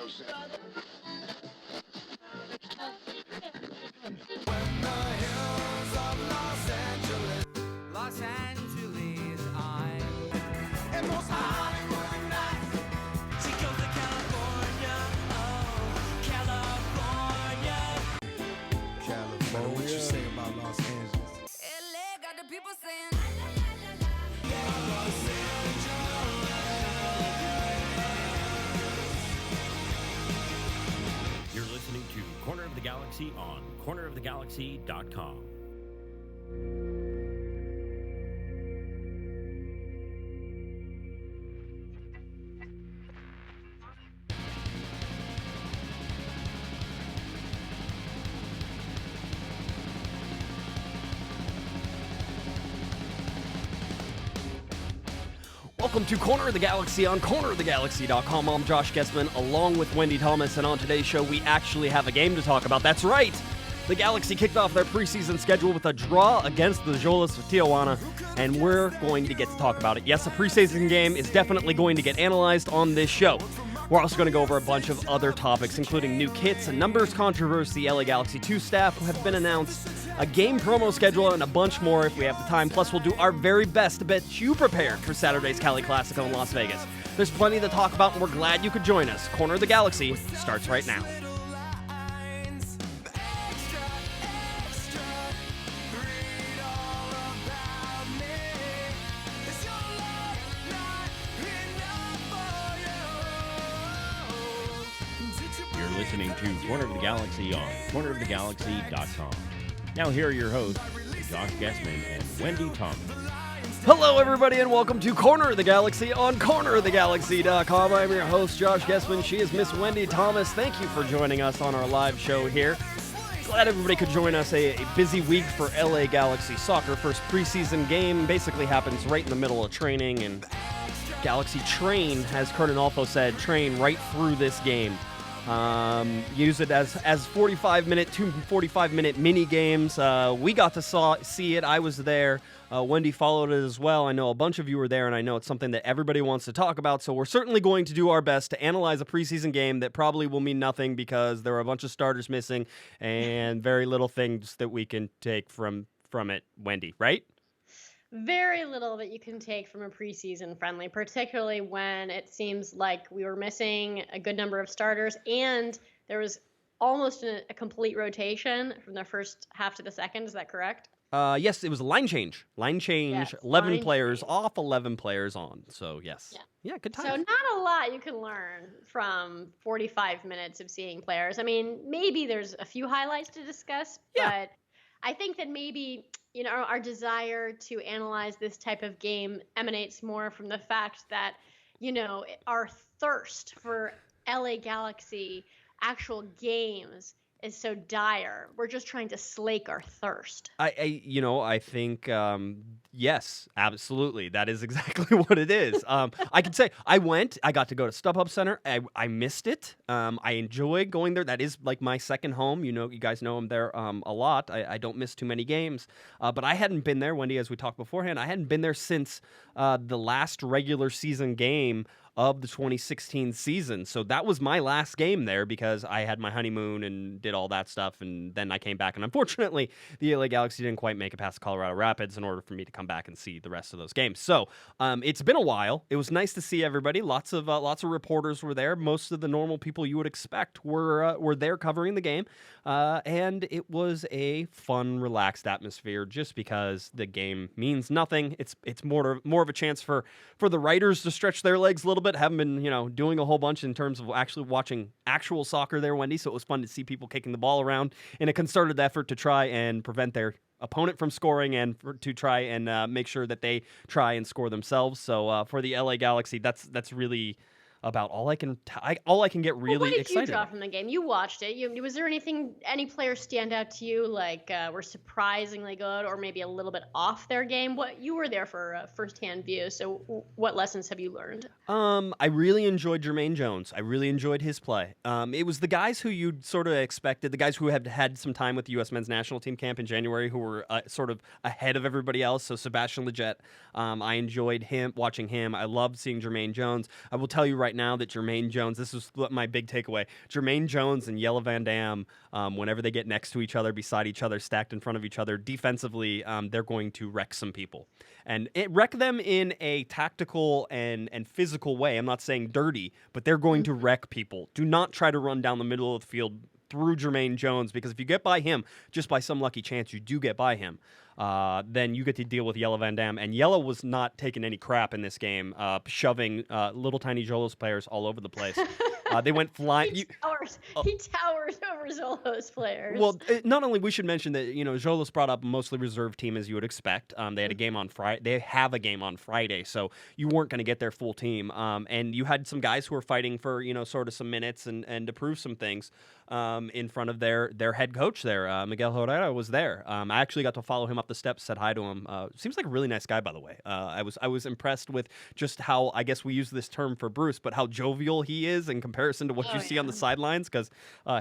Los Angeles, I'm and most Hollywood nights. She goes to California, oh, California. What you say about Los Angeles? LA got the people saying, You're listening to Corner of the Galaxy on cornerofthegalaxy.com. Welcome to Corner of the Galaxy on cornerofthegalaxy.com. I'm Josh Guesman along with Wendy Thomas, and on today's show we actually have a game to talk about. That's right! The Galaxy kicked off their preseason schedule with a draw against the Jolas of Tijuana, and we're going to get to talk about it. Yes, a preseason game is definitely going to get analyzed on this show. We're also going to go over a bunch of other topics, including new kits, a numbers controversy, LA Galaxy 2 staff who have been announced, a game promo schedule, and a bunch more if we have the time. Plus, we'll do our very best to get you prepared for Saturday's Cali Classico in Las Vegas. There's plenty to talk about, and we're glad you could join us. Corner of the Galaxy starts right now. Listening to Corner of the Galaxy on cornerofthegalaxy.com. Now here are your hosts, Josh Guesman and Wendy Thomas. Hello everybody and welcome to Corner of the Galaxy on cornerofthegalaxy.com. I'm your host, Josh Guesman. She is Miss Wendy Thomas. Thank you for joining us on our live show here. Glad everybody could join us. A busy week for LA Galaxy soccer. First preseason game basically happens right in the middle of training, and Galaxy train, as Curt Onalfo said, train right through this game. Use it as 45-minute, 2 45-minute mini games. We got to see it. I was there. Wendy followed it as well. I know a bunch of you were there, and I know it's something that everybody wants to talk about, so we're certainly going to do our best to analyze a preseason game that probably will mean nothing because there are a bunch of starters missing and very little things that we can take from it, Wendy, right? Very little that you can take from a preseason friendly, particularly when it seems like we were missing a good number of starters and there was almost a complete rotation from the first half to the second. Is that correct? Yes, it was a line change. Yes, 11 players off, 11 players on. So, yes. Yeah, good time. So not a lot you can learn from 45 minutes of seeing players. I mean, maybe there's a few highlights to discuss, but I think that maybe, you know, our desire to analyze this type of game emanates more from the fact that, you know, our thirst for LA Galaxy actual games is so dire. We're just trying to slake our thirst. I think, yes, absolutely. That is exactly what it is. I could say I got to go to StubHub Center. I missed it. I enjoy going there. That is like my second home. You know, you guys know I'm there a lot. I don't miss too many games. But I hadn't been there, Wendy, as we talked beforehand. I hadn't been there since the last regular season game of the 2016 season. So that was my last game there because I had my honeymoon and did all that stuff, and then I came back, and unfortunately the LA Galaxy didn't quite make it past Colorado Rapids in order for me to come back and see the rest of those games. So it's been a while. It was nice to see everybody. Lots of reporters were there. Most of the normal people you would expect were there covering the game, and it was a fun, relaxed atmosphere just because the game means nothing. It's more of a chance for the writers to stretch their legs a little bit. Haven't been, doing a whole bunch in terms of actually watching actual soccer there, Wendy, so it was fun to see people kicking the ball around in a concerted effort to try and prevent their opponent from scoring and to try and make sure that they try and score themselves. So for the LA Galaxy, that's really about all I can get really excited. What did you draw from the game? You watched it. Was there any players stand out to you like were surprisingly good or maybe a little bit off their game? You were there for a firsthand view, so what lessons have you learned? I really enjoyed Jermaine Jones. I really enjoyed his play. It was the guys who you'd sort of expected, the guys who have had some time with the U.S. men's national team camp in January, who were sort of ahead of everybody else. So Sebastian Lletget, I enjoyed watching him. I loved seeing Jermaine Jones. I will tell you right right now that Jermaine Jones, this is my big takeaway, Jermaine Jones and Jelle Van Damme, whenever they get next to each other, beside each other, stacked in front of each other, defensively, they're going to wreck some people. And wreck them in a tactical and physical way. I'm not saying dirty, but they're going to wreck people. Do not try to run down the middle of the field through Jermaine Jones, because if you get by him, just by some lucky chance, you do get by him, then you get to deal with Jelle Van Damme. And Jelle was not taking any crap in this game, shoving little tiny Jolos players all over the place. They went flying. He towers over Zolo's players. Well, not only, we should mention that, Jolos brought up a mostly reserve team, as you would expect. They had a game on Friday. They have a game on Friday, so you weren't going to get their full team. And you had some guys who were fighting for, sort of some minutes and to prove some things in front of their head coach there. Miguel Herrera was there. I actually got to follow him up the steps, said hi to him. Seems like a really nice guy, by the way. I was impressed with just how, I guess we use this term for Bruce, but how jovial he is in comparison to what you see on the sidelines, because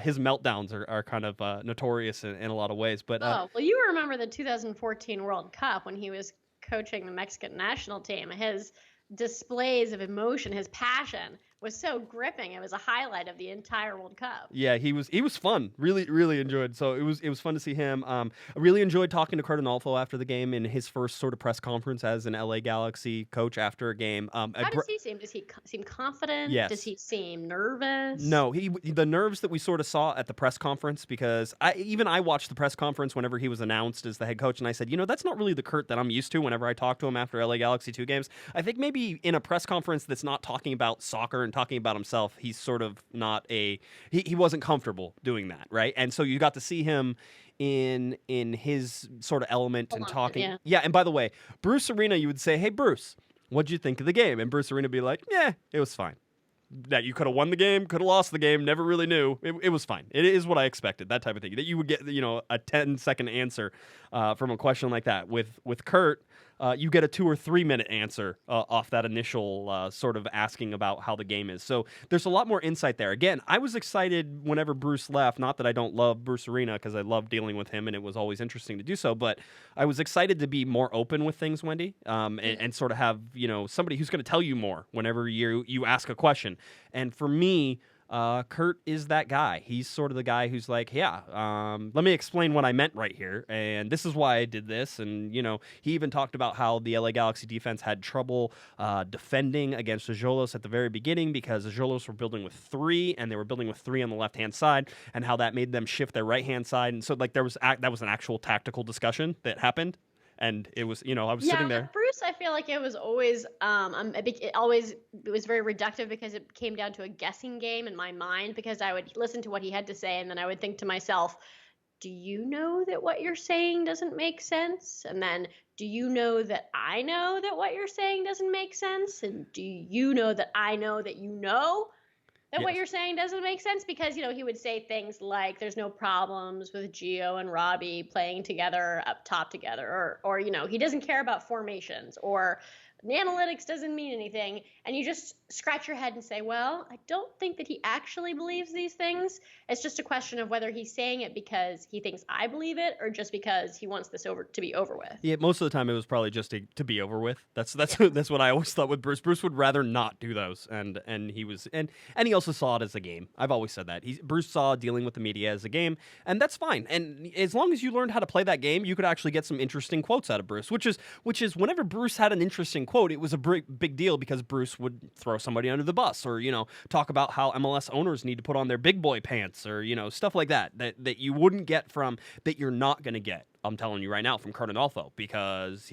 his meltdowns are kind of notorious in a lot of ways. But well, you remember the 2014 World Cup when he was coaching the Mexican national team. His displays of emotion, his passion was so gripping. It was a highlight of the entire World Cup. Yeah, he was fun. Really enjoyed. So it was fun to see him. I really enjoyed talking to Curt Onalfo after the game in his first sort of press conference as an LA Galaxy coach after a game. How does he seem? Does he seem confident? Yes. Does he seem nervous? No, the nerves that we sort of saw at the press conference, because I watched the press conference whenever he was announced as the head coach, and I said, that's not really the Curt that I'm used to whenever I talk to him after LA Galaxy 2 games. I think maybe in a press conference that's not talking about soccer and talking about himself, he's sort of not he wasn't comfortable doing that, right? And so you got to see him in his sort of element and talking. Yeah, and by the way, Bruce Arena, you would say, "Hey Bruce, what'd you think of the game?" And Bruce Arena would be like, "Yeah, it was fine. That you could have won the game, could have lost the game, never really knew. It was fine. It is what I expected," that type of thing. That you would get, a 10-second answer from a question like that. With Curt, you get a 2 or 3 minute answer off that initial sort of asking about how the game is. So there's a lot more insight there. Again, I was excited whenever Bruce left. Not that I don't love Bruce Arena, because I love dealing with him and it was always interesting to do so, but I was excited to be more open with things, Wendy, and sort of have, somebody who's going to tell you more whenever you ask a question. And for me, Curt is that guy. He's sort of the guy who's like, let me explain what I meant right here, and this is why I did this. And, he even talked about how the LA Galaxy defense had trouble defending against the Jolos at the very beginning, because the Jolos were building with 3, and they were building with 3 on the left-hand side, and how that made them shift their right-hand side. And so, that was an actual tactical discussion that happened. And it was, I was sitting there. Bruce, I feel like it was always, it was very reductive, because it came down to a guessing game in my mind, because I would listen to what he had to say, and then I would think to myself, do you know that what you're saying doesn't make sense? And then, do you know that I know that what you're saying doesn't make sense? And do you know that I know that you know that what you're saying doesn't make sense? Because, he would say things like, there's no problems with Gio and Robbie playing together up top together, or he doesn't care about formations, or analytics doesn't mean anything. And you just scratch your head and say, well, I don't think that he actually believes these things. It's just a question of whether he's saying it because he thinks I believe it, or just because he wants this to be over with. Yeah, most of the time it was probably just to be over with. That's what I always thought with Bruce. Bruce would rather not do those, and he was and he also saw it as a game. I've always said that. Bruce saw dealing with the media as a game, and that's fine. And as long as you learned how to play that game, you could actually get some interesting quotes out of Bruce, which is whenever Bruce had an interesting quote, it was a big deal, because Bruce would throw somebody under the bus, or talk about how MLS owners need to put on their big boy pants, or stuff like that you wouldn't get that you're not going to get, I'm telling you right now, from Curt Onalfo, because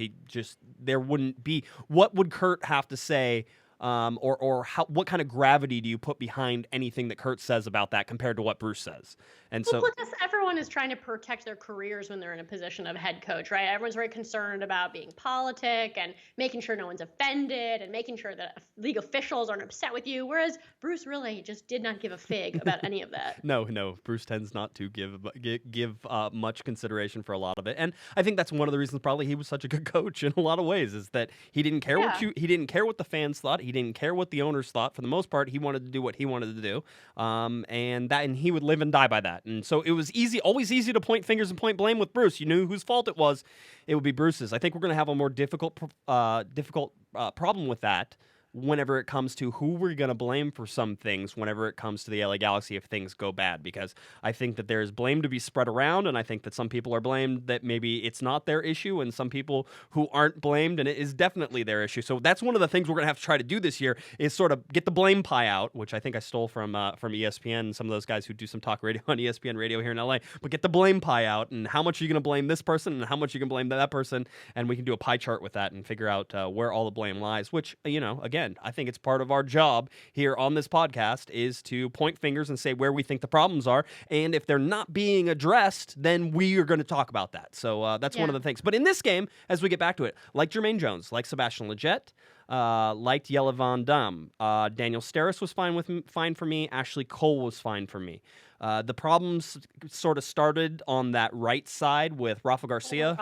there wouldn't be. What would Curt have to say? Or what kind of gravity do you put behind anything that Curt says about that compared to what Bruce says? And so, because everyone is trying to protect their careers when they're in a position of head coach, right? Everyone's very concerned about being politic and making sure no one's offended and making sure that league officials aren't upset with you. Whereas Bruce really just did not give a fig about any of that. No, Bruce tends not to give much consideration for a lot of it, and I think that's one of the reasons probably he was such a good coach in a lot of ways, is that he didn't care he didn't care what the fans thought. He didn't care what the owners thought. For the most part, he wanted to do what he wanted to do, and he would live and die by that. And so it was always easy to point fingers and point blame with Bruce. You knew whose fault it was. It would be Bruce's. I think we're going to have a more difficult problem with that whenever it comes to who we're going to blame for some things whenever it comes to the LA Galaxy if things go bad, because I think that there's blame to be spread around, and I think that some people are blamed that maybe it's not their issue, and some people who aren't blamed and it is definitely their issue. So that's one of the things we're going to have to try to do this year is sort of get the blame pie out, which I think I stole from ESPN and some of those guys who do some talk radio on ESPN radio here in LA, but get the blame pie out and how much are you going to blame this person and how much you can blame that person, and we can do a pie chart with that and figure out where all the blame lies, which, again, I think it's part of our job here on this podcast is to point fingers and say where we think the problems are, and if they're not being addressed, then we are going to talk about that. So that's one of the things. But in this game, as we get back to it, like Jermaine Jones, like Sebastian Lletget, liked Jelle Van Damme. Daniel Steres was fine for me. Ashley Cole was fine for me. The problems sort of started on that right side with Rafa Garcia.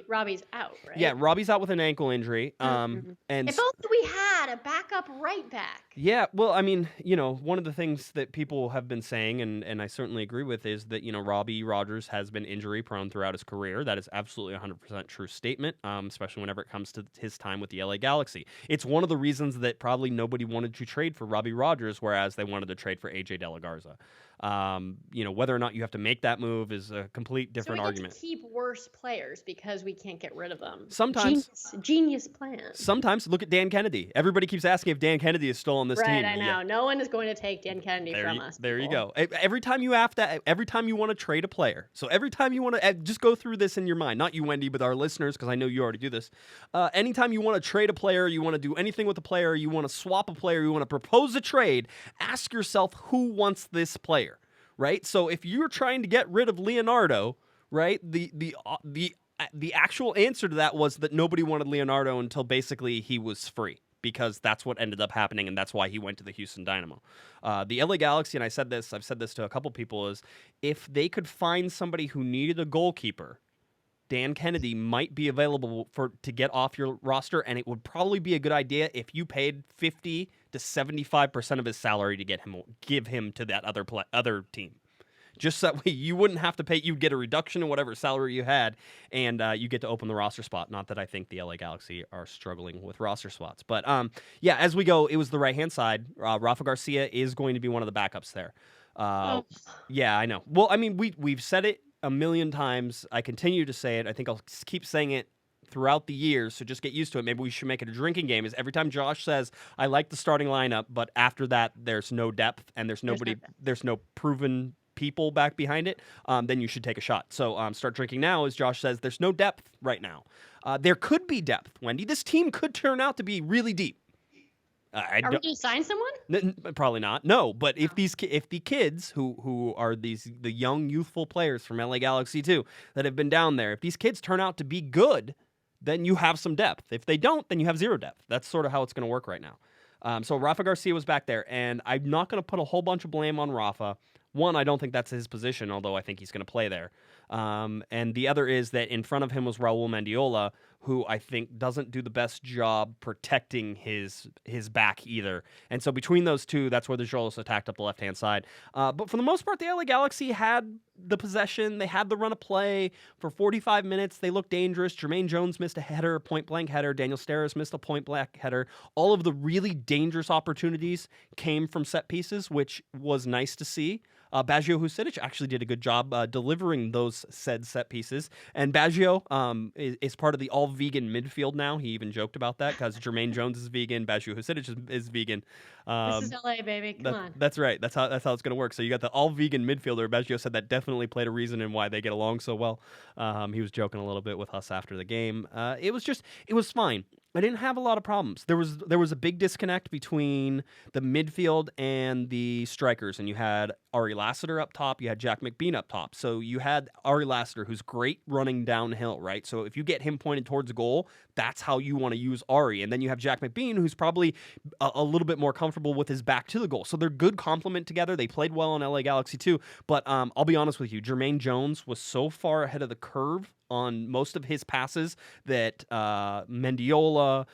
Robbie's out, right? Yeah, Robbie's out with an ankle injury. And if only we had a backup right back. Yeah, well, I mean, one of the things that people have been saying, and I certainly agree with, is that, Robbie Rogers has been injury prone throughout his career. That is absolutely a 100% true statement, especially whenever it comes to his time with the LA Galaxy. It's one of the reasons that probably nobody wanted to trade for Robbie Rogers, whereas they wanted to trade for AJ De La Garza. Whether or not you have to make that move is a complete different argument. To keep worse players because we can't get rid of them. Sometimes. Genius plan. Sometimes. Look at Dan Kennedy. Everybody keeps asking if Dan Kennedy is still on this team. Right, I know. Yeah. No one is going to take Dan Kennedy from us. There you go. Every time you want to trade a player, so every time you want to, just go through this in your mind, not you, Wendy, but our listeners, because I know you already do this. Anytime you want to trade a player, you want to do anything with a player, you want to swap a player, you want to propose a trade, ask yourself who wants this player. Right? So if you're trying to get rid of Leonardo, right, the actual answer to that was that nobody wanted Leonardo until basically he was free, because that's what ended up happening, and that's why he went to the Houston Dynamo. The LA Galaxy, and I've said this to a couple people, is if they could find somebody who needed a goalkeeper, Dan Kennedy might be available to get off your roster, and it would probably be a good idea if you paid 50 to 75% of his salary to give him to that other team. Just that way you wouldn't have to pay. You'd get a reduction in whatever salary you had, and you get to open the roster spot. Not that I think the LA Galaxy are struggling with roster spots. But, as we go, it was the right-hand side. Rafa Garcia is going to be one of the backups there. Yeah, I know. Well, I mean, we've said it a million times. I continue to say it. I think I'll keep saying it throughout the years, so just get used to it. Maybe we should make it a drinking game. Is every time Josh says, I like the starting lineup, but after that, there's no depth, and there's no proven people back behind it, then you should take a shot. So start drinking now, as Josh says, there's no depth right now. There could be depth, Wendy. This team could turn out to be really deep. Are we going to sign someone? Probably not. No, but if the kids who are the young youthful players from LA Galaxy 2 that have been down there, if these kids turn out to be good, then you have some depth. If they don't, then you have zero depth. That's sort of how it's going to work right now. So Rafa Garcia was back there, and I'm not going to put a whole bunch of blame on Rafa. One, I don't think that's his position, although I think he's going to play there. And the other is that in front of him was Raul Mendiola, who I think doesn't do the best job protecting his back either. And so between those two, that's where the Jolos attacked up the left-hand side. But for the most part, the LA Galaxy had the possession. They had the run of play for 45 minutes. They looked dangerous. Jermaine Jones missed a header, point-blank header. Daniel Steres missed a point-blank header. All of the really dangerous opportunities came from set pieces, which was nice to see. Baggio Husidic actually did a good job delivering those said set pieces. And Baggio is part of the all-vegan midfield now. He even joked about that because Jermaine Jones is vegan, Baggio Husidic is vegan. This is LA, baby. Come on. That's right. That's how it's going to work. So you got the all-vegan midfielder. Baggio said that definitely played a reason in why they get along so well. He was joking a little bit with us after the game. It was fine. I didn't have a lot of problems. There was a big disconnect between the midfield and the strikers, and you had Ari Lassiter up top, you had Jack McBean up top. So you had Ari Lassiter, who's great running downhill, right? So if you get him pointed towards a goal, that's how you want to use Ari. And then you have Jack McBean, who's probably a little bit more comfortable with his back to the goal. So they're good complement together. They played well on LA Galaxy too. But I'll be honest with you, Jermaine Jones was so far ahead of the curve on most of his passes that Mendiola,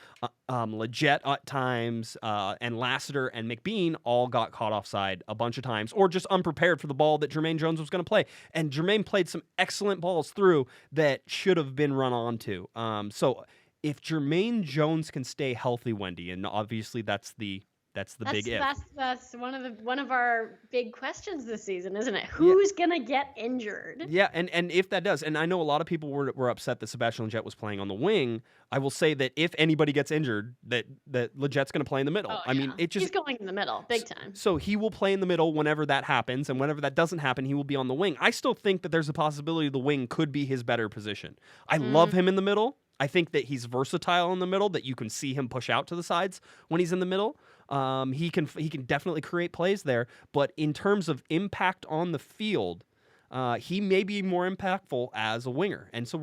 Lletget at times, and Lassiter and McBean all got caught offside a bunch of times, or just unprepared for the ball that Jermaine Jones was going to play. And Jermaine played some excellent balls through that should have been run onto. So if Jermaine Jones can stay healthy, Wendy, and obviously that's the big if. That's one of our big questions this season, isn't it? Who's gonna get injured? Yeah, and if that does, and I know a lot of people were upset that Sebastian Lletget was playing on the wing. I will say that if anybody gets injured, that Lletget's going to play in the middle. Oh, I mean, he's going in the middle, big time. So he will play in the middle whenever that happens, and whenever that doesn't happen, he will be on the wing. I still think that there's a possibility the wing could be his better position. I love him in the middle. I think that he's versatile in the middle, that you can see him push out to the sides when he's in the middle. He can definitely create plays there, but in terms of impact on the field, he may be more impactful as a winger. And so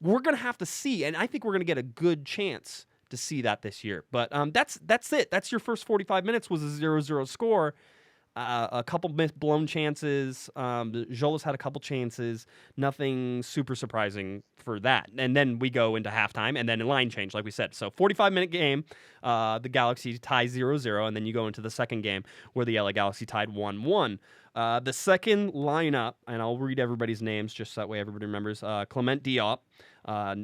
we're gonna have to see, and I think we're gonna get a good chance to see that this year. But that's it. That's your first 45 minutes was a 0-0 score. A couple blown chances. Jolas had a couple chances. Nothing super surprising for that. And then we go into halftime, and then a line change, like we said. So 45-minute game, the Galaxy tie 0-0, and then you go into the second game where the LA Galaxy tied 1-1. The second lineup, and I'll read everybody's names just so that way everybody remembers. Clement Diop.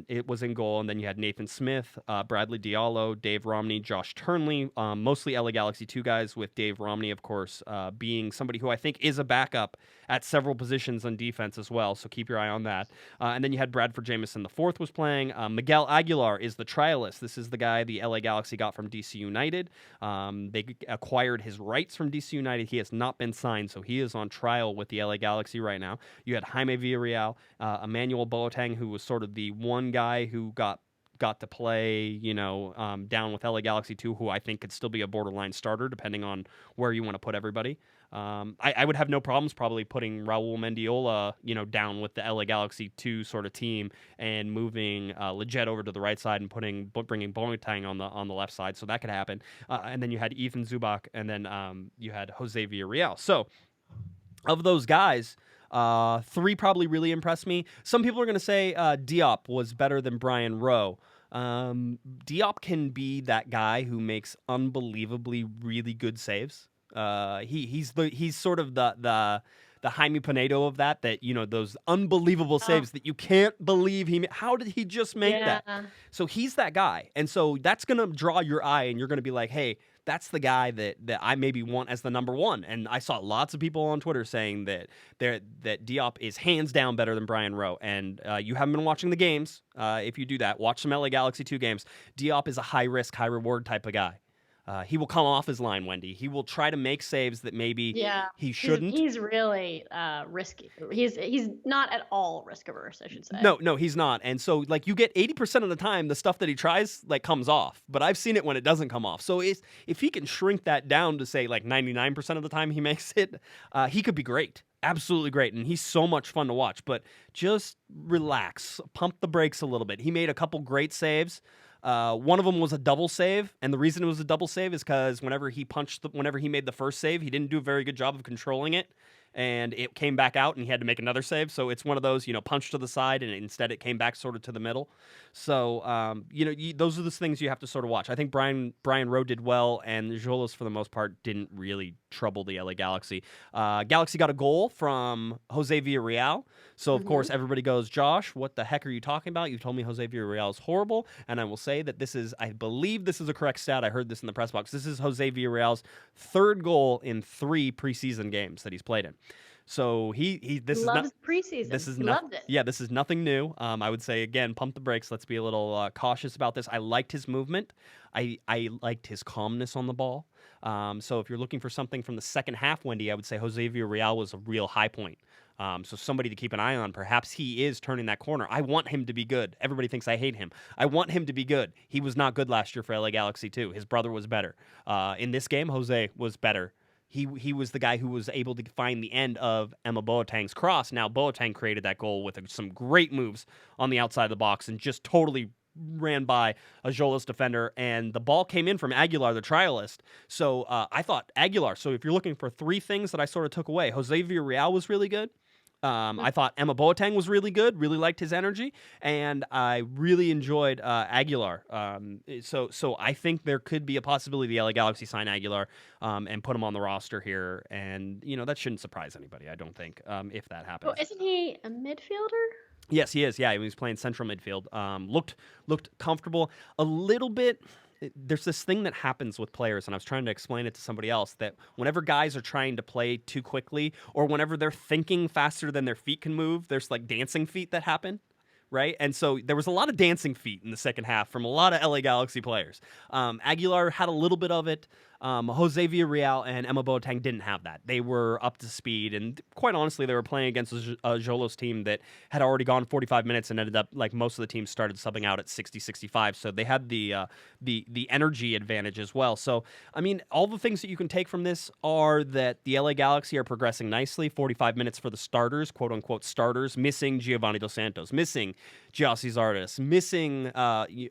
It was in goal, and then you had Nathan Smith, Bradley Diallo, Dave Romney, Josh Turnley, mostly LA Galaxy 2 guys, with Dave Romney, of course, being somebody who I think is a backup at several positions on defense as well, so keep your eye on that. And then you had Bradford Jamison IV was playing. Miguel Aguilar is the trialist. This is the guy the LA Galaxy got from DC United. They acquired his rights from DC United. He has not been signed, so he is on trial with the LA Galaxy right now. You had Jaime Villarreal, Emmanuel Boateng, who was sort of the one guy who got to play, down with LA Galaxy 2, who I think could still be a borderline starter, depending on where you want to put everybody. I would have no problems probably putting Raul Mendiola, down with the LA Galaxy 2 sort of team and moving Lletget over to the right side and bringing Boateng on the left side, so that could happen. And then you had Ethan Zubak, and then you had Jose Villarreal. So, of those guys, 3 probably really impressed me. Some people are going to say Diop was better than Brian Rowe. Diop can be that guy who makes unbelievably really good saves. He's sort of the Jaime Pinedo of that those unbelievable saves that you can't believe how did he just make that? So he's that guy. And so that's going to draw your eye, and you're going to be like, hey, that's the guy that I maybe want as the number one. And I saw lots of people on Twitter saying that Diop is hands down better than Brian Rowe. And you haven't been watching the games. If you do that, watch some LA Galaxy 2 games. Diop is a high risk, high reward type of guy. He will come off his line, Wendy. He will try to make saves that maybe he shouldn't. He's really risky. He's not at all risk averse, I should say. No, he's not. And so, you get 80% of the time, the stuff that he tries, comes off. But I've seen it when it doesn't come off. So if he can shrink that down to, say, 99% of the time he makes it, he could be great. Absolutely great. And he's so much fun to watch. But just relax. Pump the brakes a little bit. He made a couple great saves. One of them was a double save, and the reason it was a double save is because whenever he made the first save, he didn't do a very good job of controlling it, and it came back out, and he had to make another save. So it's one of those, punch to the side, and instead it came back sort of to the middle. So, those are the things you have to sort of watch. I think Brian Rowe did well, and Jolas, for the most part, didn't really trouble the LA Galaxy. Galaxy got a goal from Jose Villarreal. So, of course, everybody goes, Josh, what the heck are you talking about? You've told me Jose Villarreal is horrible. And I will say that I believe this is a correct stat. I heard this in the press box. This is Jose Villarreal's 3rd goal in 3 preseason games that he's played in. So this loves is preseason. This is loved it. Yeah, this is nothing new. I would say again, pump the brakes. Let's be a little cautious about this. I liked his movement. I liked his calmness on the ball. So if you're looking for something from the second half, Wendy, I would say Jose Villarreal was a real high point. So somebody to keep an eye on. Perhaps he is turning that corner. I want him to be good. Everybody thinks I hate him. I want him to be good. He was not good last year for LA Galaxy 2. His brother was better. In this game, Jose was better. He was the guy who was able to find the end of Emma Boateng's cross. Now, Boateng created that goal with some great moves on the outside of the box and just totally ran by a Jolas defender, and the ball came in from Aguilar, the trialist. So I thought Aguilar. So if you're looking for 3 things that I sort of took away, Jose Villarreal was really good. I thought Emma Boateng was really good, really liked his energy, and I really enjoyed Aguilar. So I think there could be a possibility the LA Galaxy sign Aguilar and put him on the roster here, and that shouldn't surprise anybody, I don't think, if that happens. Oh, isn't he a midfielder? Yes, he is. Yeah, he was playing central midfield. Looked comfortable a little bit. There's this thing that happens with players, and I was trying to explain it to somebody else, that whenever guys are trying to play too quickly, or whenever they're thinking faster than their feet can move, there's like dancing feet that happen. Right? And so there was a lot of dancing feet in the second half from a lot of LA Galaxy players. Aguilar had a little bit of it. Jose Villarreal and Emma Boateng didn't have that. They were up to speed, and quite honestly, they were playing against a Xolos team that had already gone 45 minutes and ended up, like most of the teams, started subbing out at 60, 65. So they had the energy advantage as well. So, I mean, all the things that you can take from this are that the LA Galaxy are progressing nicely. 45 minutes for the starters, quote-unquote starters, missing Giovanni Dos Santos, missing Gyasi Zardes, missing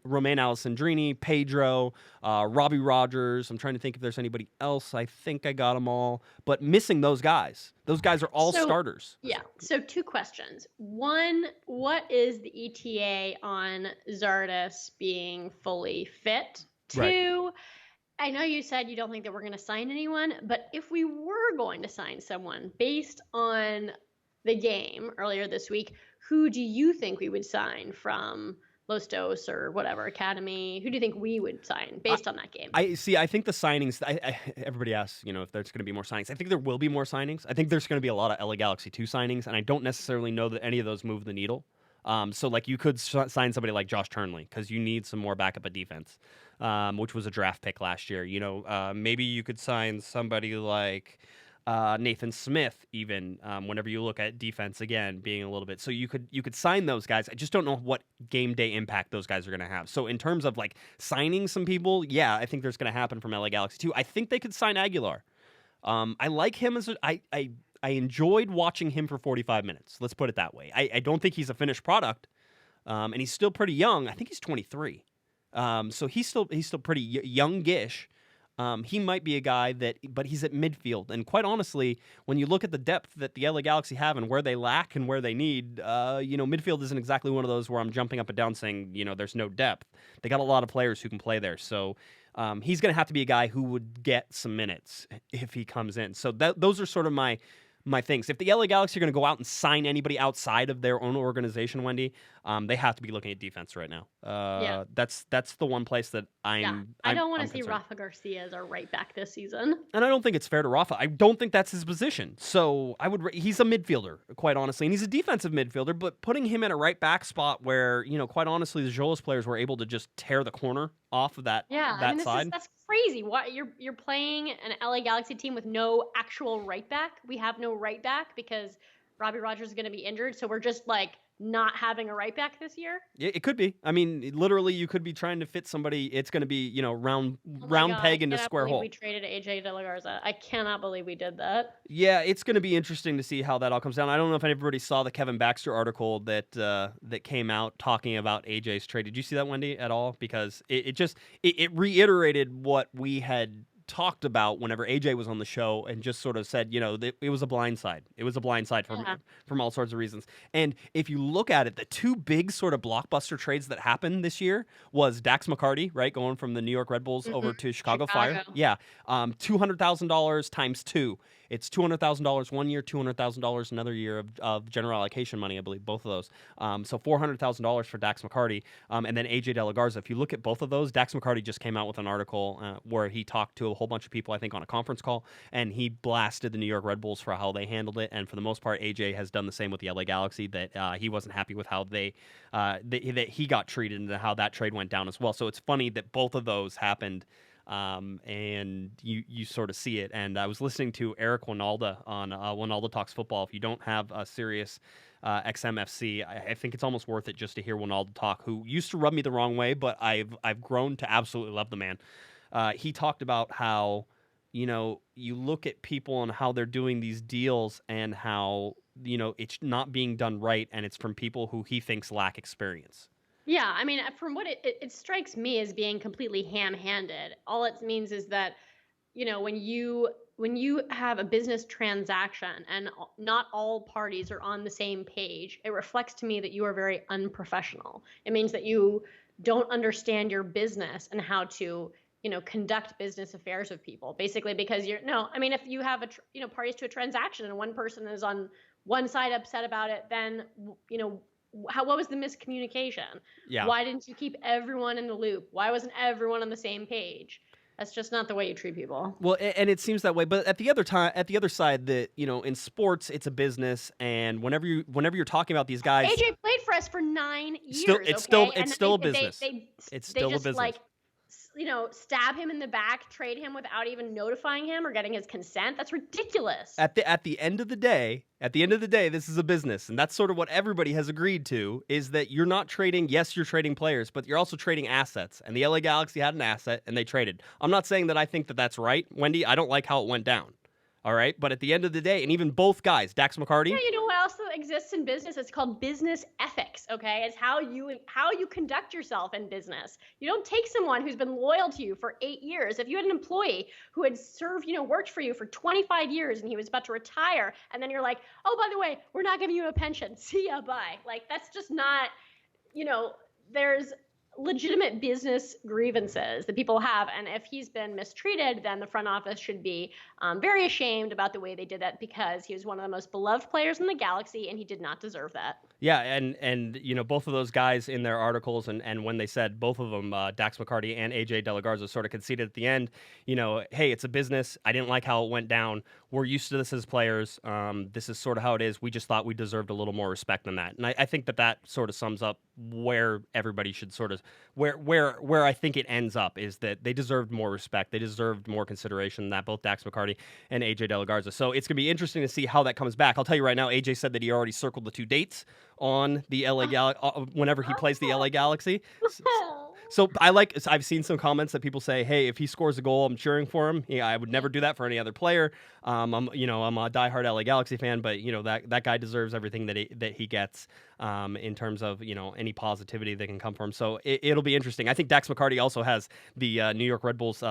Romain Alessandrini, Pedro, Robbie Rogers. I'm trying to think if there's anybody else. I think I got them all. But missing those guys. Those guys are all starters. Yeah. So 2 questions. One, what is the ETA on Zardes being fully fit? 2, Right. I know you said you don't think that we're going to sign anyone, but if we were going to sign someone based on the game earlier this week, who do you think we would sign from Los Dos or whatever academy? Who do you think we would sign based on that game? I think the signings. Everybody asks, if there's going to be more signings. I think there will be more signings. I think there's going to be a lot of LA Galaxy 2 signings, and I don't necessarily know that any of those move the needle. So like you could sign somebody like Josh Turnley because you need some more backup at defense, which was a draft pick last year. Maybe you could sign somebody like Nathan Smith, even whenever you look at defense again being a little bit. So you could sign those guys. I just don't know what game day impact those guys are going to have. So in terms of like signing some people, yeah, I think there's going to happen from LA Galaxy too. I think they could sign Aguilar. I like him as I enjoyed watching him for 45 minutes. Let's put it that way. I don't think he's a finished product, and he's still pretty young. I think he's 23, so he's still pretty youngish. He might be a guy but he's at midfield. And quite honestly, when you look at the depth that the LA Galaxy have and where they lack and where they need, midfield isn't exactly one of those where I'm jumping up and down saying, there's no depth. They got a lot of players who can play there. So he's going to have to be a guy who would get some minutes if he comes in. So those are sort of my things. If the LA Galaxy are going to go out and sign anybody outside of their own organization, Wendy, they have to be looking at defense right now. Yeah. That's the one place that I don't want to see Rafa Garcia as our right back this season. And I don't think it's fair to Rafa. I don't think that's his position. So he's a midfielder, quite honestly, and he's a defensive midfielder, but putting him in a right back spot where, quite honestly, the Xolos players were able to just tear the corner off of that side. That's crazy. What you're playing an LA Galaxy team with no actual right back? We have no right back because Robbie Rogers is going to be injured, so we're just like not having a right back this year? Yeah, it could be. I mean, literally, you could be trying to fit somebody. It's going to be, round peg into square hole. We traded AJ De La Garza. I cannot believe we did that. Yeah, it's going to be interesting to see how that all comes down. I don't know if everybody saw the Kevin Baxter article that came out talking about AJ's trade. Did you see that, Wendy, at all? Because it reiterated what we had talked about whenever AJ was on the show and just sort of said, it was a blindside. It was a blindside from all sorts of reasons. And if you look at it, the 2 big sort of blockbuster trades that happened this year was Dax McCarty, right, going from the New York Red Bulls over to Chicago Fire. Yeah, $200,000 times 2. It's $200,000 one year, $200,000 another year of general allocation money, I believe, both of those. So $400,000 for Dax McCarty, and then AJ De La Garza. If you look at both of those, Dax McCarty just came out with an article where he talked to a whole bunch of people, I think, on a conference call, and he blasted the New York Red Bulls for how they handled it. And for the most part, AJ has done the same with the LA Galaxy, that he wasn't happy with how that he got treated and how that trade went down as well. So it's funny that both of those happened. And you sort of see it. And I was listening to Eric Winalda on Winalda Talks Football. If you don't have a serious XMFC, I think it's almost worth it just to hear Winalda talk, who used to rub me the wrong way, but I've grown to absolutely love the man. He talked about how, you look at people and how they're doing these deals and how, it's not being done right, and it's from people who he thinks lack experience. Yeah, I mean, from what it strikes me as being completely ham-handed. All it means is that, when you have a business transaction and not all parties are on the same page, it reflects to me that you are very unprofessional. It means that you don't understand your business and how to, conduct business affairs with people. Basically, because if you have parties to a transaction and one person is on one side upset about it, then, what was the miscommunication? Yeah. Why didn't you keep everyone in the loop? Why wasn't everyone on the same page? That's just not the way you treat people. Well, and it seems that way, but at the other side, that in sports, it's a business, and whenever you're talking about these guys, AJ played for us for 9 years. it's still And still a then business. It's still a just business. like, stab him in the back, trade him without even notifying him or getting his consent. That's ridiculous. At the end of the day, this is a business, and that's sort of what everybody has agreed to, is that you're not trading. Yes, you're trading players, but you're also trading assets. And the LA Galaxy had an asset, and they traded. I'm not saying that I think that that's right, Wendy. I don't like how it went down. All right, but at the end of the day, and even both guys, Dax McCarty. Yeah, you know what else exists in business? It's called business ethics. Okay, it's how you conduct yourself in business. You don't take someone who's been loyal to you for 8 years. If you had an employee who had worked for you for 25 years and he was about to retire, and then you're like, oh, by the way, we're not giving you a pension. See ya, bye. Like, that's just not. There's legitimate business grievances that people have, and if he's been mistreated, then the front office should be very ashamed about the way they did that, because he was one of the most beloved players in the Galaxy and he did not deserve that. Yeah, and both of those guys in their articles, and when they said, both of them, Dax McCarty and AJ De La Garza, sort of conceded at the end, hey, it's a business. I didn't like how it went down. We're used to this as players. This is sort of how it is. We just thought we deserved a little more respect than that. And I think that sort of sums up where everybody should sort of, where I think it ends up, is that they deserved more respect. They deserved more consideration than that, both Dax McCarty and AJ De La Garza. So it's going to be interesting to see how that comes back. I'll tell you right now, AJ said that he already circled the 2 dates on the LA Galaxy whenever he plays the LA Galaxy. So I've seen some comments that people say, hey, if he scores a goal, I'm cheering for him. Yeah, I would never do that for any other player. I'm a diehard LA Galaxy fan, but that guy deserves everything that he gets in terms of any positivity that can come from him. So it'll be interesting. I think Dax McCarty also has the New York Red Bulls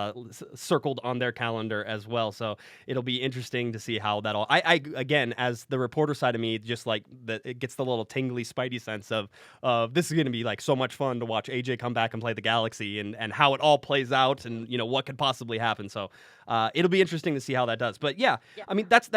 circled on their calendar as well. So it'll be interesting to see how that all. I again, as the reporter side of me, just like that, it gets the little tingly spidey sense of this is going to be like so much fun to watch AJ come back and play the Galaxy, and how it all plays out, and what could possibly happen. So it'll be interesting to see how that does. But yeah. I mean that's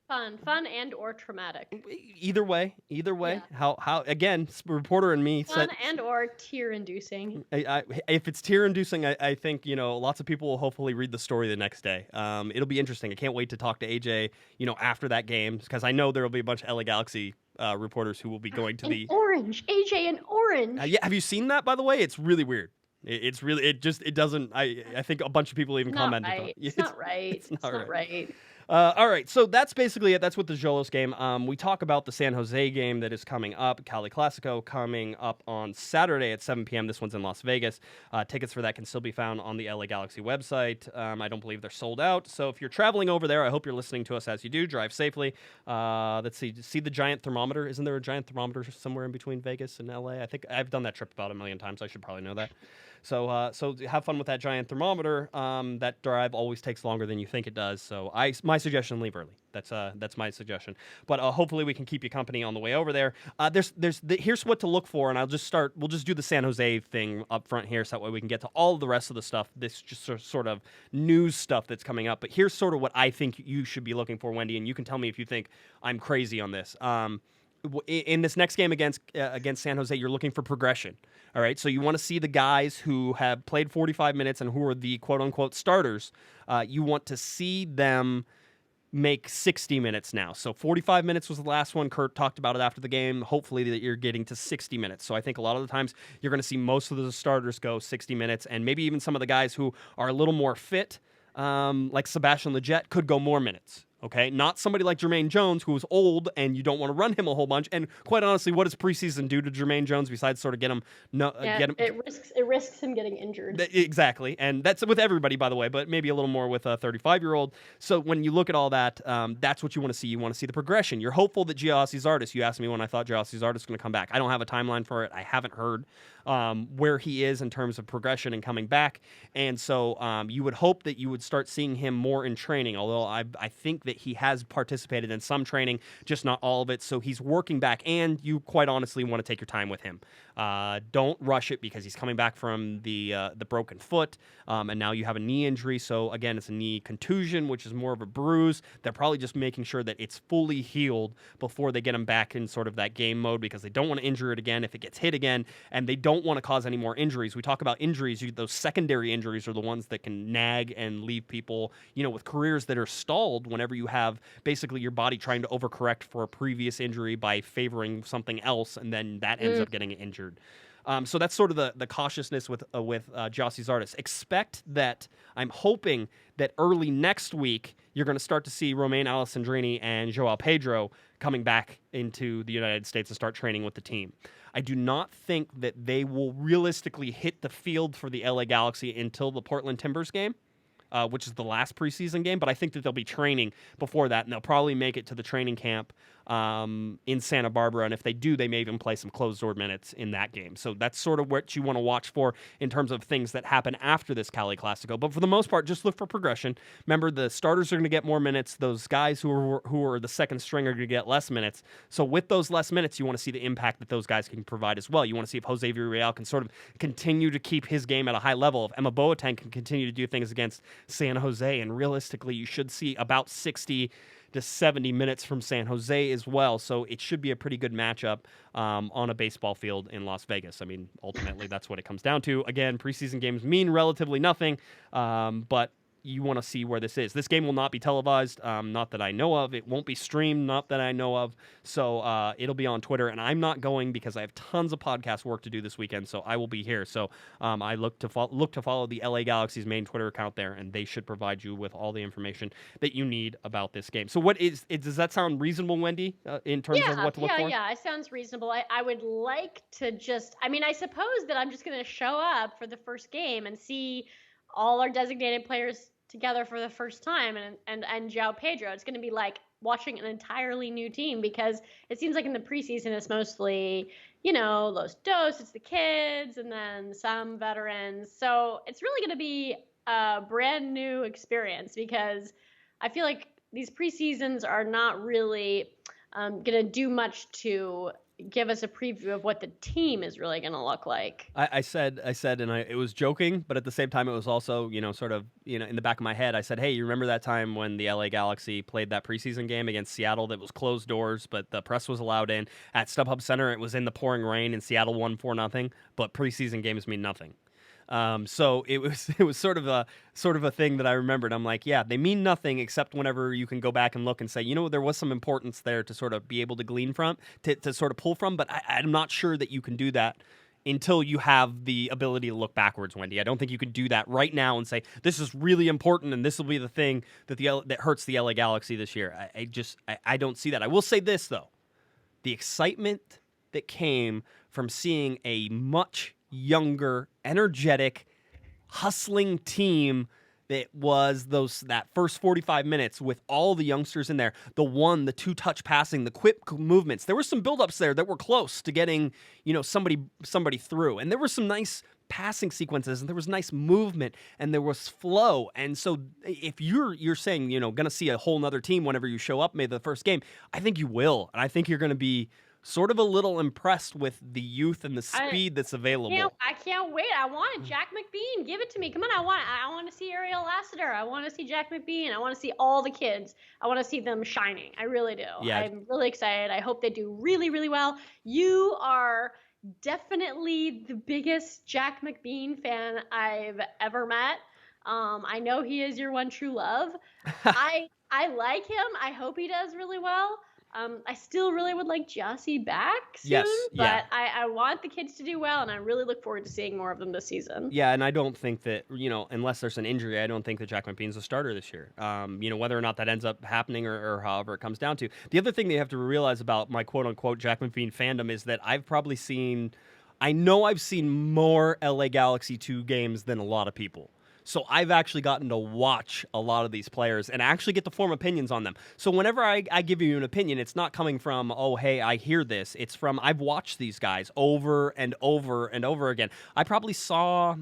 fun, fun and or traumatic. Either way. Yeah. How again, reporter and me Fun said, and or tear-inducing. if it's tear-inducing, I think lots of people will hopefully read the story the next day. It'll be interesting. I can't wait to talk to AJ after that game, because I know there will be a bunch of LA Galaxy reporters who will be going to orange. AJ in orange. Yeah, have you seen that, by the way? It's really weird. It's really, it doesn't. I think a bunch of people even commented on it. It's not right. It's not right. All right, so that's basically it. That's with the Xolos game. We talk about the San Jose game that is coming up, Cali Classico, coming up on Saturday at 7 p.m. This one's in Las Vegas. Tickets for that can still be found on the LA Galaxy website. I don't believe they're sold out. So if you're traveling over there, I hope you're listening to us as you do. Drive safely. Let's see the giant thermometer. Isn't there a giant thermometer somewhere in between Vegas and LA? I think I've done that trip about 1 million times. I should probably know that. So have fun with that giant thermometer. That drive always takes longer than you think it does. So my suggestion, leave early. That's my suggestion. But hopefully we can keep you company on the way over there. Here's what to look for, and We'll just do the San Jose thing up front here, so that way we can get to all of the rest of the stuff. This just sort of news stuff that's coming up. But here's sort of what I think you should be looking for, Wendy, and you can tell me if you think I'm crazy on this. In this next game against San Jose, you're looking for progression. All right, so you want to see the guys who have played 45 minutes and who are the quote-unquote starters. You want to see them make 60 minutes now. So 45 minutes was the last one. Curt talked about it after the game. Hopefully that you're getting to 60 minutes. So I think a lot of the times you're going to see most of the starters go 60 minutes, and maybe even some of the guys who are a little more fit, like Sebastian Lletget, could go more minutes. Okay, not somebody like Jermaine Jones, who is old and you don't want to run him a whole bunch. And quite honestly, what does preseason do to Jermaine Jones besides sort of get him? It risks him getting injured. Exactly, and that's with everybody, by the way, but maybe a little more with a 35-year-old. So when you look at all that, that's what you want to see. You want to see the progression. You're hopeful that Giassi Zardes. You asked me when I thought Giassi Zardes was going to come back. I don't have a timeline for it. I haven't heard where he is in terms of progression and coming back. And so you would hope that you would start seeing him more in training, although I think that he has participated in some training, just not all of it. So he's working back, and you quite honestly want to take your time with him. Don't rush it because he's coming back from the broken foot, and now you have a knee injury. So again, it's a knee contusion, which is more of a bruise. They're probably just making sure that it's fully healed before they get him back in sort of that game mode, because they don't want to injure it again if it gets hit again, and they don't want to cause any more injuries. We talk about injuries; those secondary injuries are the ones that can nag and leave people, with careers that are stalled whenever you have basically your body trying to overcorrect for a previous injury by favoring something else, and then that ends up getting injured. So that's sort of the cautiousness with Gyasi Zardes. Expect that. I'm hoping that early next week you're going to start to see Romain Alessandrini and Joao Pedro coming back into the United States and start training with the team. I do not think that they will realistically hit the field for the LA Galaxy until the Portland Timbers game, which is the last preseason game, but I think that they'll be training before that, and they'll probably make it to the training camp in Santa Barbara, and if they do, they may even play some closed-door minutes in that game. So that's sort of what you want to watch for in terms of things that happen after this Cali Classico. But for the most part, just look for progression. Remember, the starters are going to get more minutes. Those guys who are the second string are going to get less minutes. So with those less minutes, you want to see the impact that those guys can provide as well. You want to see if Jose Villarreal can sort of continue to keep his game at a high level, if Emma Boateng can continue to do things against San Jose, and realistically, you should see about 60 to 70 minutes from San Jose as well. So it should be a pretty good matchup on a baseball field in Las Vegas. I mean, ultimately, that's what it comes down to. Again, preseason games mean relatively nothing, but you want to see where this is. This game will not be televised, not that I know of. It won't be streamed, not that I know of. So it'll be on Twitter, and I'm not going because I have tons of podcast work to do this weekend, so I will be here. So I look to follow the LA Galaxy's main Twitter account there, and they should provide you with all the information that you need about this game. So does that sound reasonable, Wendy, in terms of what to look for? Yeah, it sounds reasonable. I would like to I suppose that I'm just going to show up for the first game and see all our designated players together for the first time, and Joao Pedro. It's going to be like watching an entirely new team, because it seems like in the preseason it's mostly, Los Dos, it's the kids, and then some veterans. So it's really going to be a brand new experience, because I feel like these preseasons are not really going to do much to give us a preview of what the team is really going to look like. I said, and it was joking, but at the same time, it was also, sort of, in the back of my head, I said, hey, you remember that time when the LA Galaxy played that preseason game against Seattle that was closed doors, but the press was allowed in at StubHub Center? It was in the pouring rain, and Seattle won 4-0, but preseason games mean nothing. So it was sort of a thing that I remembered. I'm like, yeah, they mean nothing except whenever you can go back and look and say, there was some importance there to sort of be able to glean from, to sort of pull from. But I'm not sure that you can do that until you have the ability to look backwards, Wendy. I don't think you can do that right now and say, this is really important and this will be the thing that hurts the LA Galaxy this year. I don't see that. I will say this, though. The excitement that came from seeing a much younger, energetic, hustling team that was that first 45 minutes with all the youngsters in there, the two-touch passing, the quick movements. There were some buildups there that were close to getting, somebody through. And there were some nice passing sequences, and there was nice movement, and there was flow. And so if you're saying, going to see a whole nother team whenever you show up maybe the first game, I think you will. And I think you're going to be sort of a little impressed with the youth and the speed that's available. I can't wait. I want it. Jack McBean, give it to me. Come on, I want to see Ariel Lassiter. I want to see Jack McBean. I want to see all the kids. I want to see them shining. I really do. Yeah. I'm really excited. I hope they do really, really well. You are definitely the biggest Jack McBean fan I've ever met. I know he is your one true love. I like him. I hope he does really well. I still really would like Gyasi back soon, but I want the kids to do well, and I really look forward to seeing more of them this season. Yeah, and I don't think that, unless there's an injury, I don't think that Jack McBean's a starter this year. Whether or not that ends up happening or however it comes down to. The other thing that you have to realize about my quote-unquote Jack McBean fandom is that I've seen more LA Galaxy 2 games than a lot of people. So I've actually gotten to watch a lot of these players and actually get to form opinions on them. So whenever I give you an opinion, it's not coming from, oh, hey, I hear this. It's from, I've watched these guys over and over and over again. I probably saw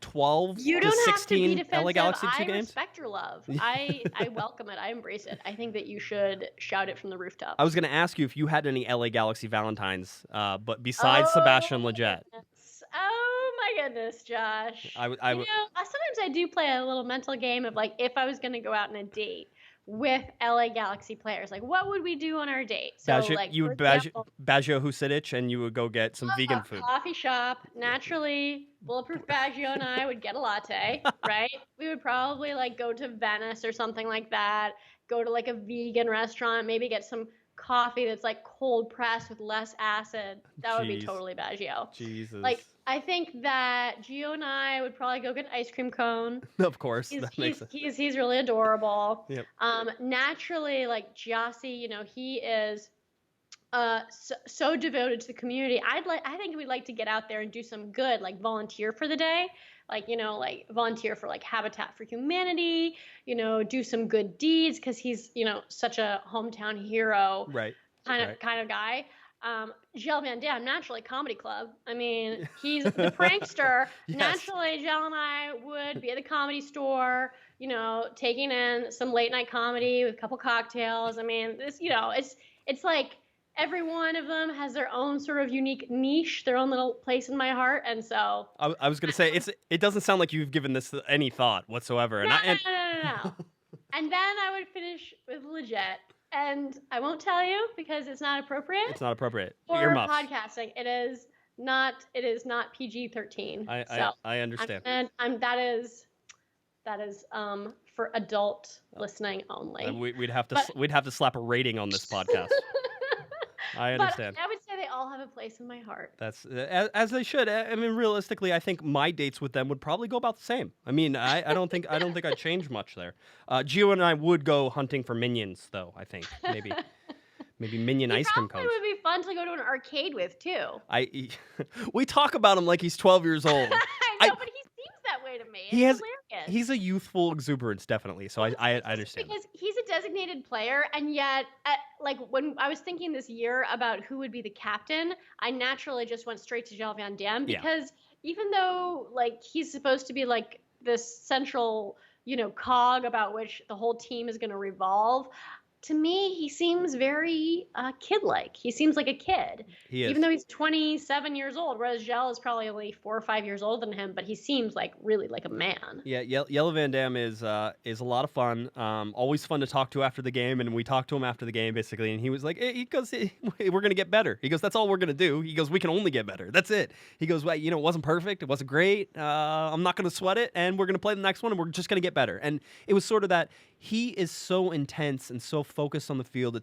12 You to don't have to be 16 defensive. LA Galaxy I games? respect your love. I welcome it. I embrace it. I think that you should shout it from the rooftops. I was going to ask you if you had any LA Galaxy Valentines, but besides Oh Sebastian my Lletget. goodness. Oh my goodness, Josh. Sometimes I do play a little mental game of like if I was going to go out on a date with LA Galaxy players, like what would we do on our date? So like you for would example, Baggio Husidic and you would go get some vegan food. coffee shop. Naturally, Bulletproof Baggio and I would get a latte, right? We would probably like go to Venice or something like that, go to like a vegan restaurant, maybe get some coffee that's like cold pressed with less acid. That would be Jeez. totally Baggio. Jesus. Like I think that Gio and I would probably go get an ice cream cone. Of course. That makes sense. He's really adorable. Yep. Naturally, like Jossie, you know, he is so devoted to the community. I think we'd like to get out there and do some good, like volunteer for the day, like you know, like volunteer for like Habitat for Humanity, you know, do some good deeds because he's you know such a hometown hero, Right. kind of guy. Jelle Van Damme, naturally comedy club. I mean, he's the prankster. Yes. Naturally, Jelle and I would be at the comedy store, you know, taking in some late night comedy with a couple cocktails. I mean, this, you know, it's like every one of them has their own sort of unique niche, their own little place in my heart, and so. I was gonna say it doesn't sound like you've given this any thought whatsoever. No. And then I would finish with Lletget. And I won't tell you because it's not appropriate. It's not appropriate. For Earmuffs. podcasting, it is not PG-13. I understand. And that is for adult listening only. We'd have to slap a rating on this podcast. I understand. But I would say they all have a place in my heart. That's as they should. I mean, realistically, I think my dates with them would probably go about the same. I mean, I don't think I'd change much there. Gio and I would go hunting for minions, though. I think maybe minion ice cream cones. It would be fun to go to an arcade with too. We talk about him like he's 12 years old. I know, but he seems that way to me. It's hilarious. He's a youthful exuberance, definitely. So I understand. Because he's a designated player, and yet, like when I was thinking this year about who would be the captain, I naturally just went straight to Jelle Van Damme because even though like he's supposed to be like this central, you know, cog about which the whole team is going to revolve. To me, he seems very kid-like. He seems like a kid. He is. Even though he's 27 years old, whereas Jelle is probably only 4 or 5 years older than him, but he seems like really like a man. Yeah, Jelle Van Damme is a lot of fun. Always fun to talk to after the game, and we talked to him after the game basically, and he was like, he goes, hey, we're gonna get better. He goes, that's all we're gonna do. He goes, we can only get better. That's it. He goes, well, you know, it wasn't perfect, it wasn't great. I'm not gonna sweat it, and we're gonna play the next one, and we're just gonna get better. And it was sort of that. He is so intense and so focused on the field.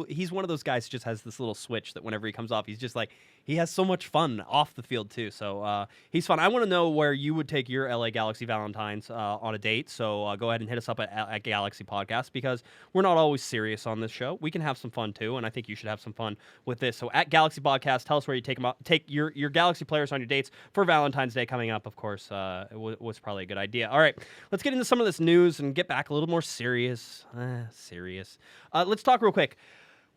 He's one of those guys who just has this little switch that whenever he comes off, he's just like, he has so much fun off the field too. So he's fun. I want to know where you would take your LA Galaxy Valentines on a date. So go ahead and hit us up at Galaxy Podcast because we're not always serious on this show. We can have some fun too, and I think you should have some fun with this. So at Galaxy Podcast, tell us where you take your Galaxy players on your dates for Valentine's Day coming up. Of course, it was probably a good idea. All right, let's get into some of this news and get back a little more serious. Let's talk real quick.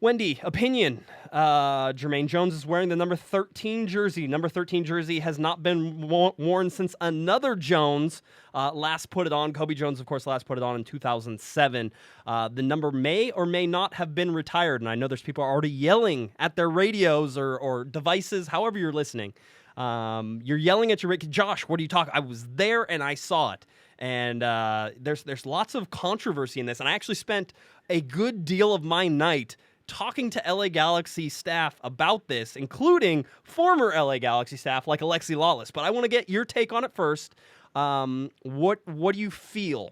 Wendy, opinion. Jermaine Jones is wearing the number 13 jersey. Number 13 jersey has not been worn since another Jones last put it on. Kobe Jones, of course, last put it on in 2007. The number may or may not have been retired, and I know there's people already yelling at their radios or devices, however you're listening. You're yelling at your... Josh, what are you talking? I was there and I saw it. And there's lots of controversy in this, and I actually spent a good deal of my night talking to LA Galaxy staff about this, including former LA Galaxy staff like Alexi Lawless. But I want to get your take on it first. What do you feel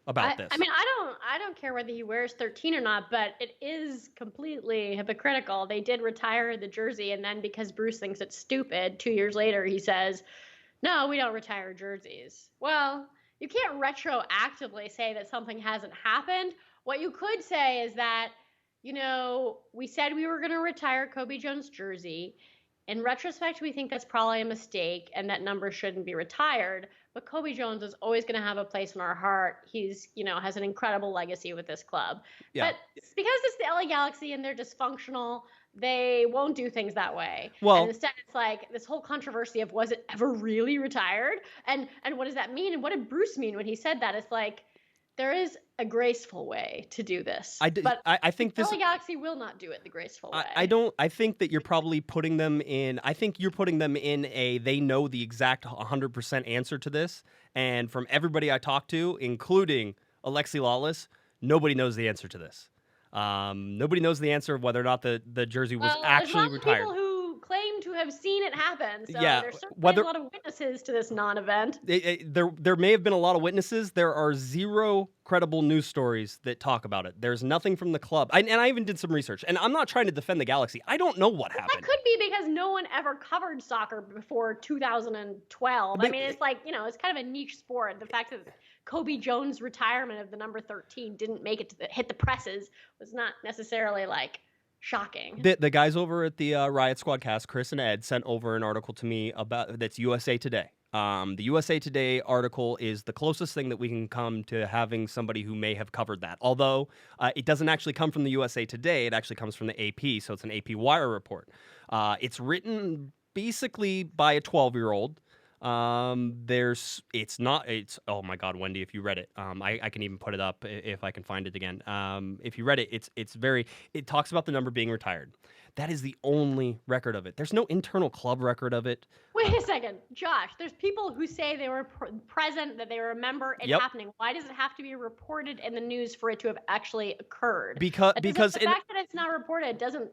about this? I mean, I don't care whether he wears 13 or not, but it is completely hypocritical. They did retire the jersey, and then because Bruce thinks it's stupid, 2 years later he says, no, we don't retire jerseys. Well, you can't retroactively say that something hasn't happened. What you could say is that, you know, we said we were going to retire Kobe Jones' jersey. In retrospect, we think that's probably a mistake and that number shouldn't be retired. but Kobe Jones is always going to have a place in our heart. He's, has an incredible legacy with this club. Yeah. But because it's the LA Galaxy and they're dysfunctional, they won't do things that way. Well- and instead it's like this whole controversy of, was it ever really retired? And what does that mean? And what did Bruce mean when he said that? It's like, there is a graceful way to do this. I think the this. LA Galaxy will not do it the graceful way. I think that you're probably putting them in. I think you're putting them in they know the exact 100% answer to this. And from everybody I talked to, including Alexi Lawless, nobody knows the answer to this. Nobody knows the answer of whether or not the jersey was actually there's retired. People who claim to have seen it happen. So Yeah, there's certainly a lot of witnesses to this non-event. There may have been a lot of witnesses. There are zero credible news stories that talk about it. There's nothing from the club. And I even did some research. And I'm not trying to defend the Galaxy. I don't know what happened. That could be because no one ever covered soccer before 2012. I mean, it's like, it's kind of a niche sport. The fact that Kobe Jones' retirement of the number 13 didn't make it to hit the presses was not necessarily like shocking. The guys over at the Riot Squad cast, Chris and Ed, sent over an article to me about that's USA Today. The USA Today article is the closest thing that we can come to having somebody who may have covered that. Although it doesn't actually come from the USA Today, it actually comes from the AP, so it's an AP Wire report. It's written basically by a 12-year-old. Oh my God, Wendy, if you read it, I can even put it up if I can find it again. If you read it, it talks about the number being retired. That is the only record of it. There's no internal club record of it. Wait a second, Josh. There's people who say they were present, that they remember it happening. Why does it have to be reported in the news for it to have actually occurred? Because the fact that it's not reported doesn't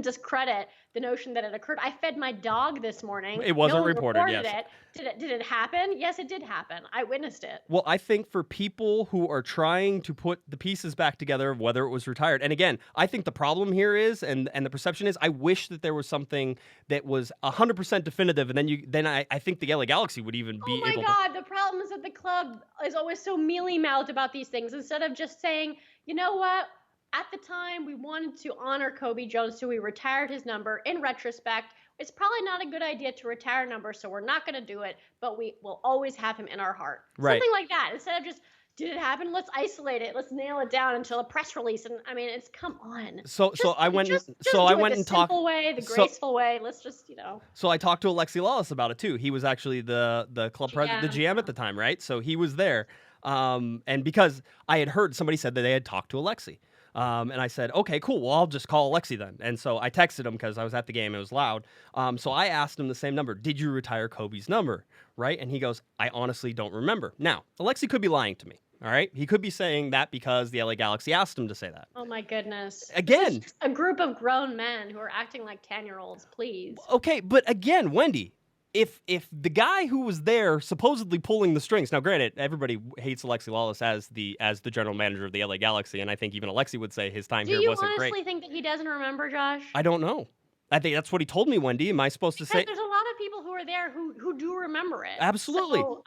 discredit the notion that it occurred. I fed my dog this morning. It wasn't no one reported. Yes. Did it happen? Yes, it did happen. I witnessed it. Well, I think for people who are trying to put the pieces back together of whether it was retired, and again, I think the problem here is, and the perception is, I wish that there was something that was 100% definitive, and then I think the LA Galaxy would even be able to. Oh my God, the problem is that the club is always so mealy-mouthed about these things instead of just saying, you know what? At the time, we wanted to honor Kobe Jones, so we retired his number. In retrospect, it's probably not a good idea to retire a number, so we're not going to do it, but we will always have him in our heart. Right. Something like that. Instead of just, did it happen? Let's isolate it. Let's nail it down until a press release. And I mean, come on. I went and talked simple way, the graceful way. Let's just, So I talked to Alexi Lawless about it too. He was actually the club president, the GM at the time, right? So he was there. And because I had heard somebody said that they had talked to Alexi. And I said, okay, cool. Well, I'll just call Alexi then. And so I texted him because I was at the game. It was loud. So I asked him the same number. Did you retire Kobe's number? Right? And he goes, I honestly don't remember. Now, Alexi could be lying to me. All right? He could be saying that because the LA Galaxy asked him to say that. Oh, my goodness. Again. A group of grown men who are acting like 10-year-olds, please. Okay, but again, Wendy, if the guy who was there supposedly pulling the strings, now granted, everybody hates Alexi Lawless as the general manager of the LA Galaxy, and I think even Alexi would say his time here wasn't great. Do you honestly think that he doesn't remember, Josh? I don't know. I think that's what he told me, Wendy. Am I supposed to say? There's a lot of people who are there who do remember it. Absolutely. So,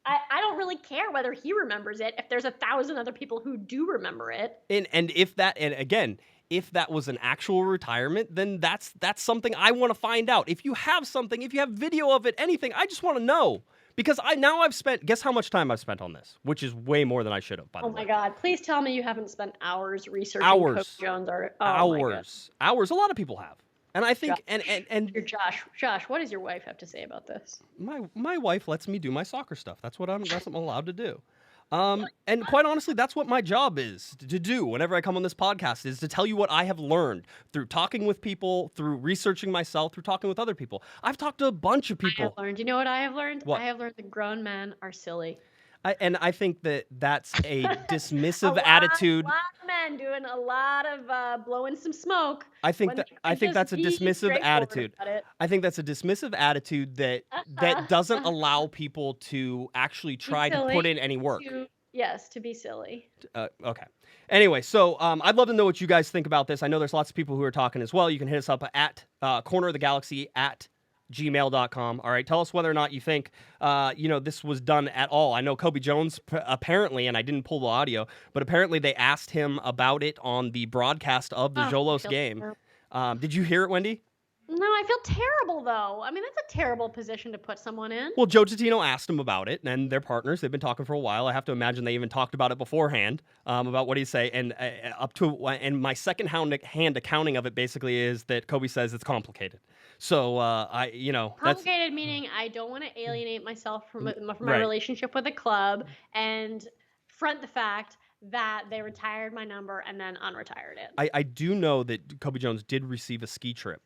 I don't really care whether he remembers it if there's 1,000 other people who do remember it. And if that was an actual retirement, then that's something I want to find out. If you have something, if you have video of it, anything, I just want to know. Because I've spent, guess how much time I've spent on this, which is way more than I should have, by the way. Oh my God, please tell me you haven't spent hours researching Kobe Jones. Hours. A lot of people have. And I think, and Josh, what does your wife have to say about this? My wife lets me do my soccer stuff. That's what I'm allowed to do. And quite honestly, that's what my job is to do whenever I come on this podcast, is to tell you what I have learned through talking with people, through researching myself, through talking with other people. I've talked to a bunch of people. You know what I have learned? What? I have learned that grown men are silly. I think that's a dismissive attitude. A lot of men doing a lot of blowing some smoke. I think that's a dismissive attitude. I think that's a dismissive attitude that doesn't allow people to actually try to put in any work. To be silly. Okay. Anyway, so I'd love to know what you guys think about this. I know there's lots of people who are talking as well. You can hit us up at cornerofthegalaxy@gmail.com. All right, tell us whether or not you think, this was done at all. I know Kobe Jones apparently, and I didn't pull the audio, but apparently they asked him about it on the broadcast of the Jolos game. Did you hear it, Wendy? No, I feel terrible though. I mean, that's a terrible position to put someone in. Well, Joe Totino asked him about it, and they're partners. They've been talking for a while. I have to imagine they even talked about it beforehand, about what he'd say. And and my second hand accounting of it basically is that Kobe says it's complicated. So that's Complicated meaning I don't want to alienate myself from my right. relationship with the club and front the fact that they retired my number and then unretired it. I do know that Kobe Jones did receive a ski trip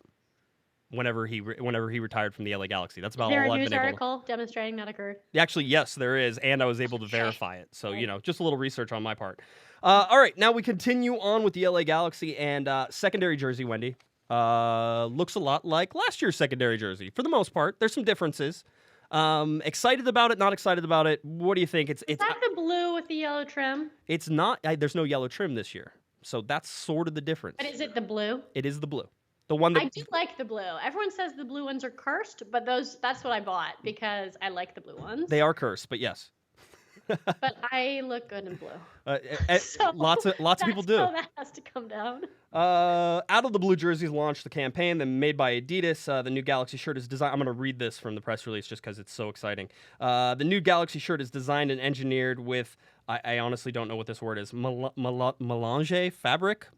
whenever he retired from the LA Galaxy. That's about Is there all a I've news been able to. article demonstrating that occurred? Actually, yes, there is, and I was able to Okay. verify it. So, Okay. just a little research on my part. All right, now we continue on with the LA Galaxy, and secondary jersey, Wendy, looks a lot like last year's secondary jersey. For the most part, there's some differences. Excited about it, not excited about it. What do you think? It's Is that the blue with the yellow trim? It's not. There's no yellow trim this year, so that's sort of the difference. But is it the blue? It is the blue. The one that I do like the blue. Everyone says the blue ones are cursed, but that's what I bought because I like the blue ones. they are cursed, but yes. But I look good in blue. So Lots of people do. So that has to come down. Out of the blue jerseys launched the campaign, then made by Adidas. The new Galaxy shirt is designed. I'm going to read this from the press release just because it's so exciting. The new Galaxy shirt is designed and engineered with. I honestly don't know what this word is. Melange fabric.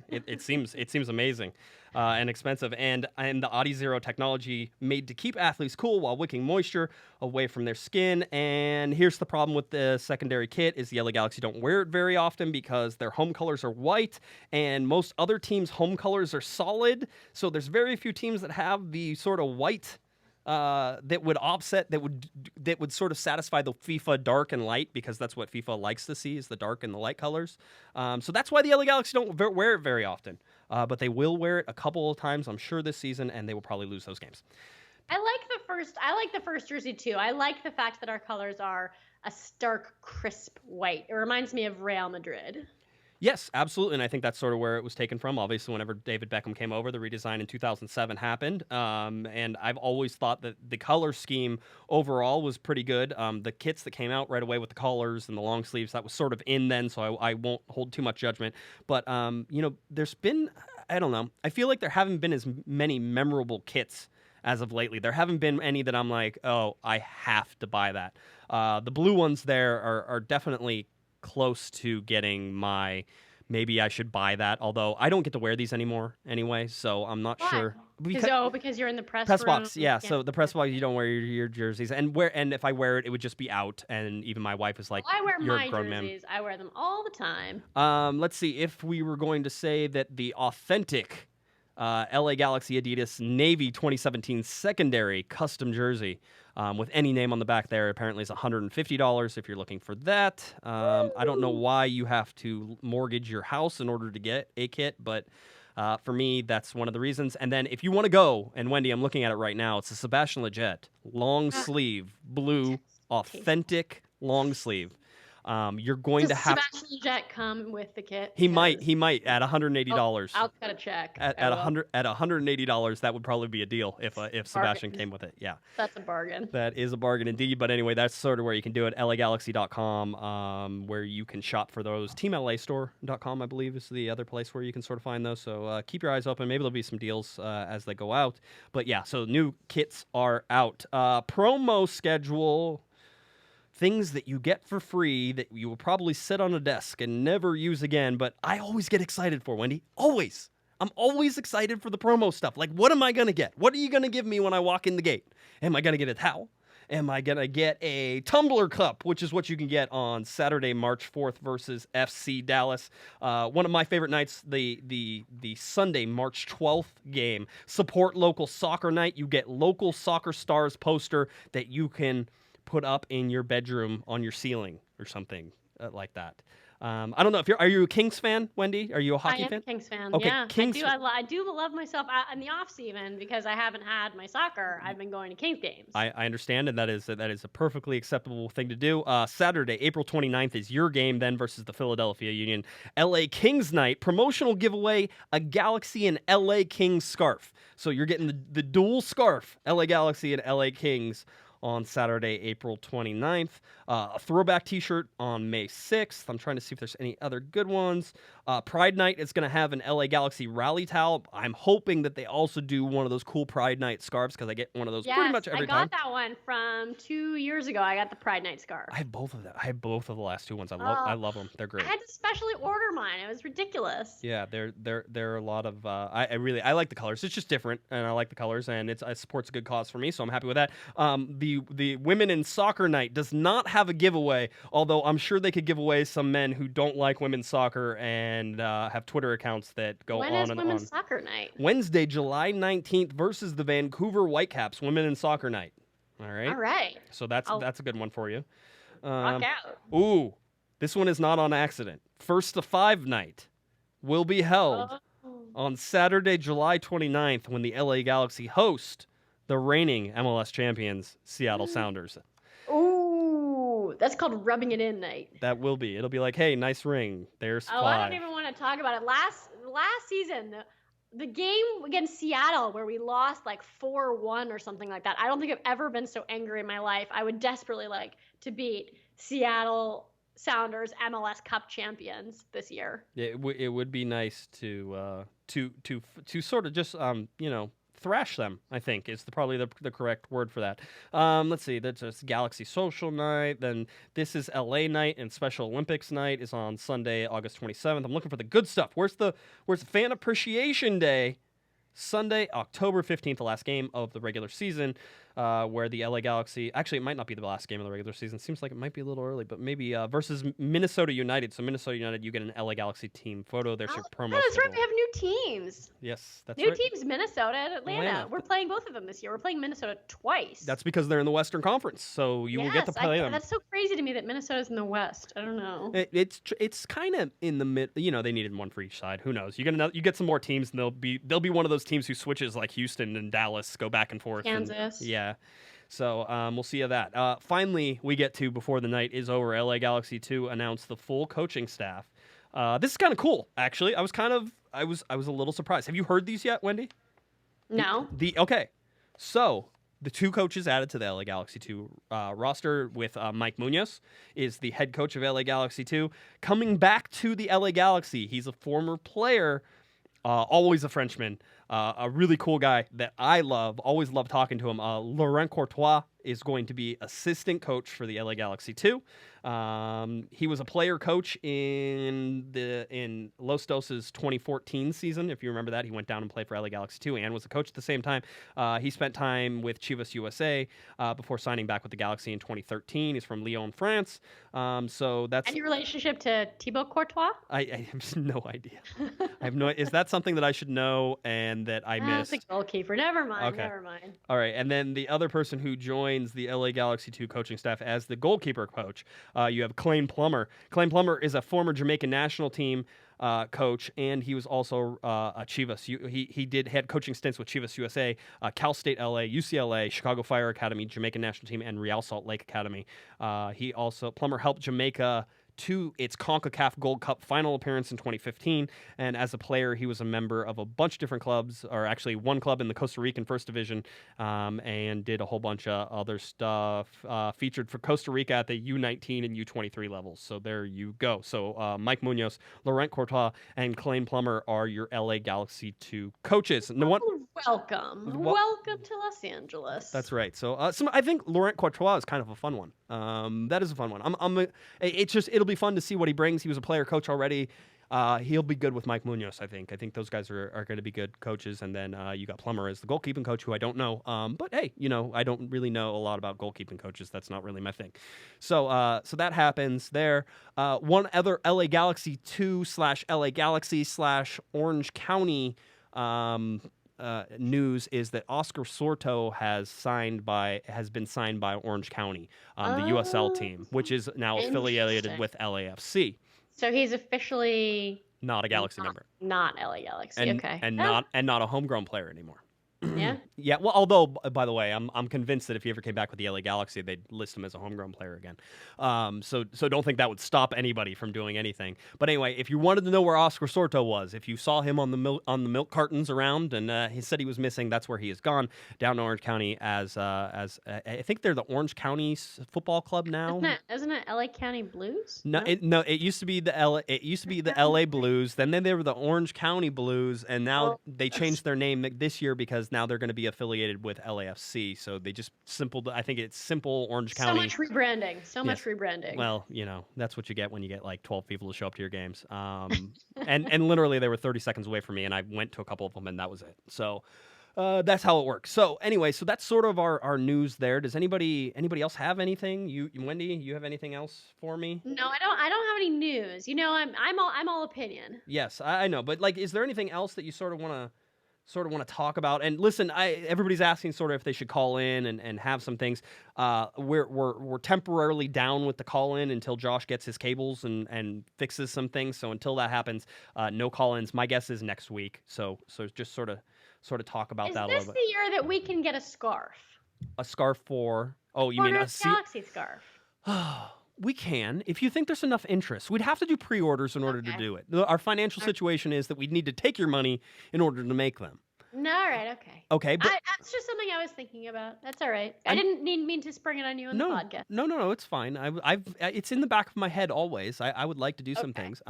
It seems amazing. And expensive, and the Audi Zero technology made to keep athletes cool while wicking moisture away from their skin. And here's the problem with the secondary kit is the LA Galaxy don't wear it very often because their home colors are white, and most other teams' home colors are solid. So there's very few teams that have the sort of white that would offset, that would sort of satisfy the FIFA dark and light, because that's what FIFA likes to see is the dark and the light colors. So that's why the LA Galaxy don't wear it very often. But they will wear it a couple of times, I'm sure, this season, and they will probably lose those games. I like the first jersey too. I like the fact that our colors are a stark, crisp white. It reminds me of Real Madrid. Yes, absolutely, and I think that's sort of where it was taken from. Obviously, whenever David Beckham came over, the redesign in 2007 happened, and I've always thought that the color scheme overall was pretty good. The kits that came out right away with the collars and the long sleeves, that was sort of in then, so I won't hold too much judgment. But, there's been, I don't know, I feel like there haven't been as many memorable kits as of lately. There haven't been any that I'm like, oh, I have to buy that. The blue ones there are definitely close to getting my maybe I should buy that, although I don't get to wear these anymore anyway, so I'm not sure. Because you're in the press room. box, yeah. So the press box, you don't wear your jerseys, and if I wear it, it would just be out, and even my wife is like, I wear "You're my a grown man." jerseys. I wear them all the time. Let's see if we were going to say that the authentic LA Galaxy Adidas Navy 2017 secondary custom jersey with any name on the back there apparently is $150 if you're looking for that. I don't know why you have to mortgage your house in order to get a kit, but for me, that's one of the reasons. And then if you want to go, and Wendy, I'm looking at it right now, it's a Sebastian Lletget long sleeve, blue, authentic long sleeve. You're going to have Sebastian Lletget come with the kit. He might at $180. I'll cut a check. At $180, that would probably be a deal if Sebastian came with it. Yeah, that's a bargain. That is a bargain indeed. But anyway, that's sort of where you can do it. LAGalaxy.com, where you can shop for those. TeamLAstore.com, I believe, is the other place where you can sort of find those. So keep your eyes open. Maybe there'll be some deals as they go out. But yeah, so new kits are out. Promo schedule. Things that you get for free that you will probably sit on a desk and never use again, but I always get excited for, Wendy. Always. I'm always excited for the promo stuff. Like, what am I going to get? What are you going to give me when I walk in the gate? Am I going to get a towel? Am I going to get a tumbler cup, which is what you can get on Saturday, March 4th versus FC Dallas? One of my favorite nights, the Sunday, March 12th game. Support local soccer night. You get local soccer stars poster that you can put up in your bedroom on your ceiling or something like that. I don't know if are you a Kings fan, Wendy? Are you a hockey fan? I am a Kings fan. Okay, yeah, Kings. I do love myself in the off season because I haven't had my soccer. I've been going to Kings games. I understand, and that is a perfectly acceptable thing to do. Saturday, April 29th is your game then versus the Philadelphia Union. LA Kings night, promotional giveaway, a Galaxy and LA Kings scarf. So you're getting the dual scarf, LA Galaxy and LA Kings, on Saturday, April 29th. A throwback t-shirt on May 6th. I'm trying to see if there's any other good ones. Pride Night is going to have an LA Galaxy rally towel. I'm hoping that they also do one of those cool Pride Night scarves because I get one of those pretty much every time. I got that one from 2 years ago. I got the Pride Night scarf. I have both of them. I have both of the last two ones. I love them. They're great. I had to specially order mine. It was ridiculous. Yeah, there are a lot of I like the colors. It's just different, and I like the colors, and it supports a good cause for me, so I'm happy with that. The Women in Soccer Night does not have a giveaway, although I'm sure they could give away some men who don't like women's soccer and have Twitter accounts that go when on is and Women's on. Soccer Night? Wednesday, July 19th versus the Vancouver Whitecaps, Women in Soccer Night. All right. All right. So that's a good one for you. Rock out. Ooh, this one is not on accident. First to 5 night will be held on Saturday, July 29th when the LA Galaxy host the reigning MLS champions, Seattle Sounders. Ooh, that's called rubbing it in night. That will be. It'll be like, hey, nice ring. There's 5. I don't even want to talk about it. Last season, the game against Seattle where we lost like 4-1 or something like that. I don't think I've ever been so angry in my life. I would desperately like to beat Seattle Sounders MLS Cup champions this year. It would be nice to sort of just thrash them, I think, is probably the correct word for that. Let's see, there's this Galaxy Social Night, then this is LA Night, and Special Olympics Night is on Sunday, August 27th. I'm looking for the good stuff. Where's the Fan Appreciation Day? Sunday, October 15th, the last game of the regular season, where the LA Galaxy, actually it might not be the last game of the regular season, seems like it might be a little early, but maybe versus Minnesota United. So Minnesota United, you get an LA Galaxy team photo. There's your promo. Oh, that's right, schedule. we have new teams. Yes, that's New right. teams, Minnesota and Atlanta. We're playing both of them this year. We're playing Minnesota twice. That's because they're in the Western Conference, so you will get to play them. That's so crazy to me that Minnesota's in the West. I don't know. It's kind of in the mid. You know, they needed one for each side. Who knows? You get some more teams, and they'll be one of those teams who switches like Houston and Dallas go back and forth. Kansas. Yeah. So we'll see you that. Finally, we get to, before the night is over, LA Galaxy 2 announced the full coaching staff. This is kind of cool, actually. I was a little surprised. Have you heard these yet, Wendy? No. Okay. So the 2 coaches added to the LA Galaxy 2 roster with Mike Munoz is the head coach of LA Galaxy 2. Coming back to the LA Galaxy, he's a former player, always a Frenchman. A really cool guy that I love, always love talking to him. Laurent Courtois is going to be assistant coach for the LA Galaxy 2. He was a player coach in Los Dos' 2014 season. If you remember that, he went down and played for LA Galaxy 2 and was a coach at the same time. He spent time with Chivas USA before signing back with the Galaxy in 2013. He's from Lyon, France. So that's any relationship to Thibaut Courtois? I have no idea. I have no. Is that something that I should know and that I missed? That's a goalkeeper. Never mind. Okay. Never mind. All right, and then the other person who joins the LA Galaxy 2 coaching staff as the goalkeeper coach, you have Clayne Plummer. Clayne Plummer is a former Jamaican national team coach, and he was also a Chivas. He did head coaching stints with Chivas USA, Cal State LA, UCLA, Chicago Fire Academy, Jamaican national team, and Real Salt Lake Academy. Plummer helped Jamaica to its CONCACAF Gold Cup final appearance in 2015, and as a player, he was a member of a bunch of different clubs, or actually one club in the Costa Rican First Division, and did a whole bunch of other stuff, featured for Costa Rica at the U19 and U23 levels. So there you go. So Mike Munoz, Laurent Courtois, and Clayne Plummer are your LA Galaxy 2 coaches. Welcome to Los Angeles. That's right. So I think Laurent Courtois is kind of a fun one. That is a fun one. It'll be fun to see what he brings. He was a player coach already. He'll be good with Mike Munoz, I think. I think those guys are going to be good coaches. And then you got Plummer as the goalkeeping coach, who I don't know. But hey, I don't really know a lot about goalkeeping coaches. That's not really my thing. So that happens there. One other LA Galaxy 2 / LA Galaxy / Orange County news is that Oscar Sorto has been signed by Orange County, the USL team, which is now affiliated with LAFC. So he's officially not a Galaxy member. Not LA Galaxy. Okay. And not a homegrown player anymore. Yeah. Yeah, well, although by the way, I'm convinced that if he ever came back with the LA Galaxy, they'd list him as a homegrown player again. So don't think that would stop anybody from doing anything. But anyway, if you wanted to know where Oscar Sorto was, if you saw him on the milk cartons around, and he said he was missing, that's where he is gone, down to Orange County as I think they're the Orange County Football Club now. Isn't it LA County Blues? No, it used to be the LA Blues. Then they were the Orange County Blues, and now they changed their name this year because now they're going to be affiliated with LAFC. So they just I think it's simple Orange County. So much rebranding. Much rebranding. Well, that's what you get when you get like 12 people to show up to your games. And literally they were 30 seconds away from me, and I went to a couple of them, and that was it. So. That's how it works. So anyway, so that's sort of our news there. Does anybody else have anything? You Wendy, you have anything else for me? No, I don't have any news. I'm all opinion. Yes, I know, but like, is there anything else that you sort of want to talk about? And listen, everybody's asking sort of if they should call in and have some things. We're temporarily down with the call in until Josh gets his cables and fixes some things. So until that happens, no call-ins. My guess is next week. So just sort of talk about that a little bit. Is this the year that we can get a scarf? A scarf for? Oh, you mean a Galaxy scarf? We can, if you think there's enough interest. We'd have to do pre-orders in order to do it. Our financial situation is that we'd need to take your money in order to make them. No, all right, okay. Okay, but that's just something I was thinking about. That's all right. I didn't mean to spring it on you on the podcast. No, it's fine. It's in the back of my head always. I would like to do some things.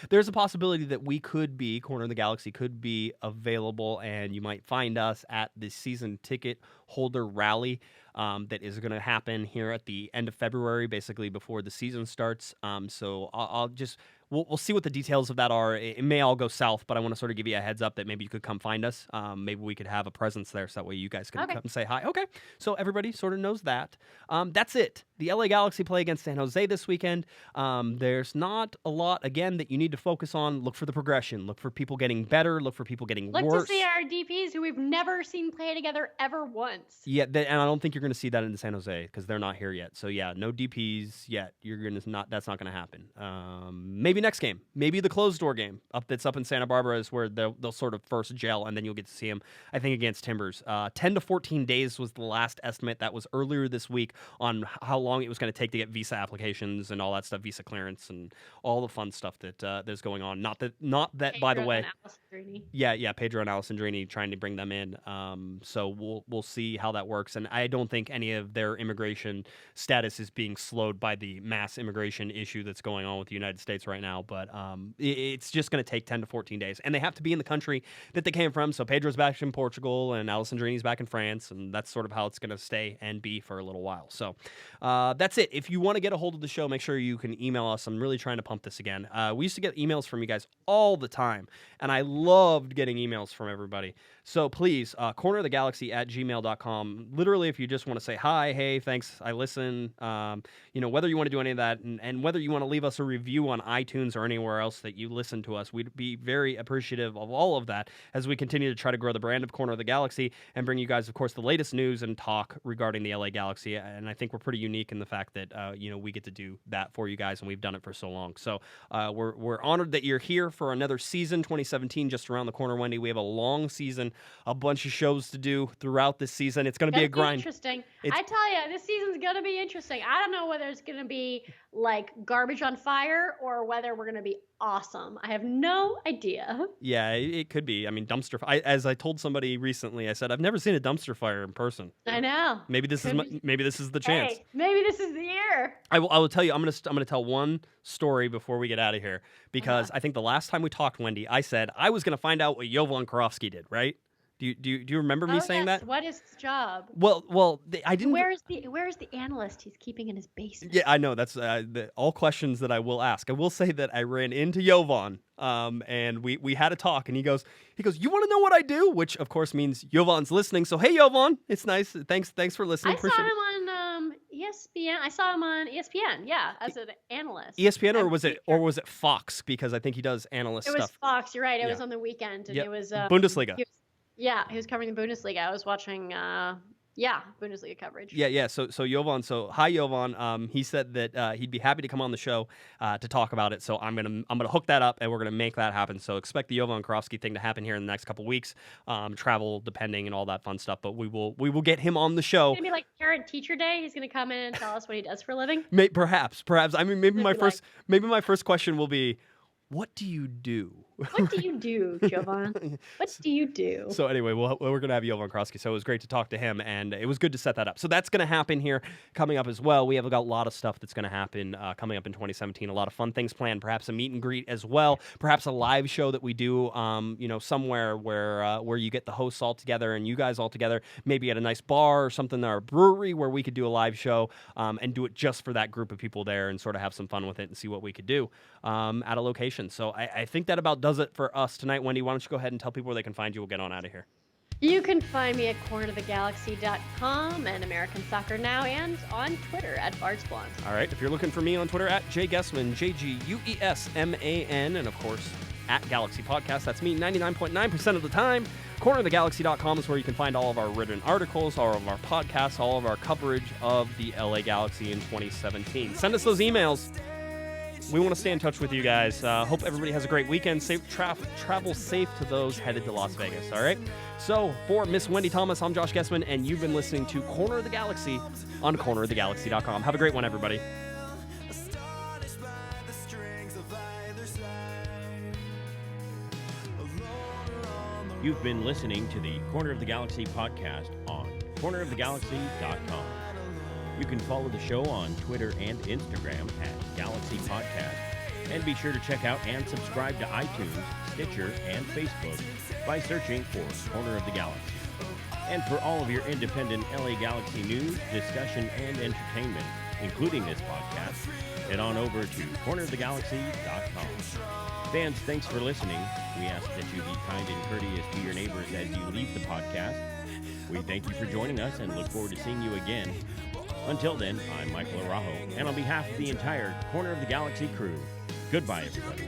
There's a possibility that we could be Corner of the Galaxy could be available, and you might find us at the season ticket holder rally that is going to happen here at the end of February, basically before the season starts. So I'll just. We'll see what the details of that are. It may all go south, but I want to sort of give you a heads up that maybe you could come find us. Maybe we could have a presence there so that way you guys can come and say hi. Okay, so everybody sort of knows that. That's it. The LA Galaxy play against San Jose this weekend. There's not a lot, again, that you need to focus on. Look for the progression. Look for people getting better. Look for people getting worse. Look to see our DPs who we've never seen play together ever once. Yeah, and I don't think you're going to see that in San Jose because they're not here yet. So yeah, no DPs yet. That's not going to happen. Maybe next game, maybe the closed door game that's up in Santa Barbara is where they'll sort of first gel, and then you'll get to see them. I think against Timbers. 10 to 14 days was the last estimate. That was earlier this week on how long it was going to take to get visa applications and all that stuff, visa clearance and all the fun stuff that's going on. Not that Pedro, by the way. Yeah, Pedro and Alessandrini trying to bring them in. So we'll see how that works, and I don't think any of their immigration status is being slowed by the mass immigration issue that's going on with the United States right now. But it's just going to take 10 to 14 days, and they have to be in the country that they came from. So Pedro's back in Portugal, and Alessandrini's back in France, and that's sort of how it's going to stay and be for a little while. So that's it. If you want to get a hold of the show, make sure you can email us. I'm really trying to pump this again. We used to get emails from you guys all the time, and I loved getting emails from everybody. So please, cornerofthegalaxy@gmail.com. Literally, if you just want to say hi, hey, thanks, I listen, whether you want to do any of that, and whether you want to leave us a review on iTunes or anywhere else that you listen to us, we'd be very appreciative of all of that as we continue to try to grow the brand of Corner of the Galaxy and bring you guys, of course, the latest news and talk regarding the LA Galaxy. And I think we're pretty unique in the fact that, we get to do that for you guys, and we've done it for so long. So we're honored that you're here for another season, 2017, just around the corner, Wendy. We have a long season, a bunch of shows to do throughout this season. It's going to be a grind. Interesting. I tell you, this season's going to be interesting. I don't know whether it's going to be like garbage on fire or whether we're going to be awesome. I have no idea. Yeah, it could be. I mean, as I told somebody recently, I said I've never seen a dumpster fire in person. I know. Maybe this is the chance. Hey, maybe this is the year. I will tell you. I'm gonna tell one story before we get out of here because I think the last time we talked, Wendy, I said I was gonna find out what Jovan Karofsky did. Right? Do you remember me saying that? What is his job? Well, I didn't. Where is the analyst he's keeping in his basement? Yeah, I know. That's all questions that I will ask. I will say that I ran into Jovan, and we had a talk, and he goes, you want to know what I do? Which of course means Jovan's listening. So hey, Jovan, it's nice. Thanks for listening. I saw him on ESPN. I saw him on ESPN. Yeah, as an analyst. ESPN or was it Fox? Because I think he does analyst stuff. It was Fox. You're right. It was on the weekend, and it was Bundesliga. He was covering the Bundesliga. I was watching Yeah, Bundesliga coverage. Yeah. So Jovan. So hi, Jovan. He said that he'd be happy to come on the show to talk about it. So I'm gonna hook that up, and we're gonna make that happen. So expect the Jovan Karofsky thing to happen here in the next couple weeks. Travel depending and all that fun stuff. But we will get him on the show. It's gonna be like Parent Teacher Day. He's gonna come in and tell us what he does for a living. Perhaps. I mean, maybe my first question will be, what do you do? What do you do, Jovan? What do you do? So anyway, we're going to have Jovan Karofsky, so it was great to talk to him, and it was good to set that up. So that's going to happen here coming up as well. We have got a lot of stuff that's going to happen coming up in 2017, a lot of fun things planned, perhaps a meet and greet as well, perhaps a live show that we do somewhere where you get the hosts all together and you guys all together, maybe at a nice bar or something, or a brewery where we could do a live show and do it just for that group of people there and sort of have some fun with it and see what we could do at a location. So I think that about does it for us tonight. Wendy, why don't you go ahead and tell people where they can find you? We'll get on out of here. You can find me at cornerthegalaxy.com and American Soccer Now and on Twitter at BardsBlonde. All right. If you're looking for me on Twitter at Guesman, JGUESMAN, and of course at Galaxy Podcast. That's me 99.9% of the time. Cornerthegalaxy.com is where you can find all of our written articles, all of our podcasts, all of our coverage of the LA Galaxy in 2017. Send us those emails. We want to stay in touch with you guys. Hope everybody has a great weekend. Safe travel safe to those headed to Las Vegas, all right? So, for Miss Wendy Thomas, I'm Josh Guesman, and you've been listening to Corner of the Galaxy on cornerofthegalaxy.com. Have a great one, everybody. You've been listening to the Corner of the Galaxy podcast on cornerofthegalaxy.com. You can follow the show on Twitter and Instagram at Galaxy Podcast. And be sure to check out and subscribe to iTunes, Stitcher, and Facebook by searching for Corner of the Galaxy. And for all of your independent LA Galaxy news, discussion, and entertainment, including this podcast, head on over to cornerofthegalaxy.com. Fans, thanks for listening. We ask that you be kind and courteous to your neighbors as you leave the podcast. We thank you for joining us and look forward to seeing you again. Until then, I'm Michael Araujo, and on behalf of the entire Corner of the Galaxy crew, goodbye, everybody.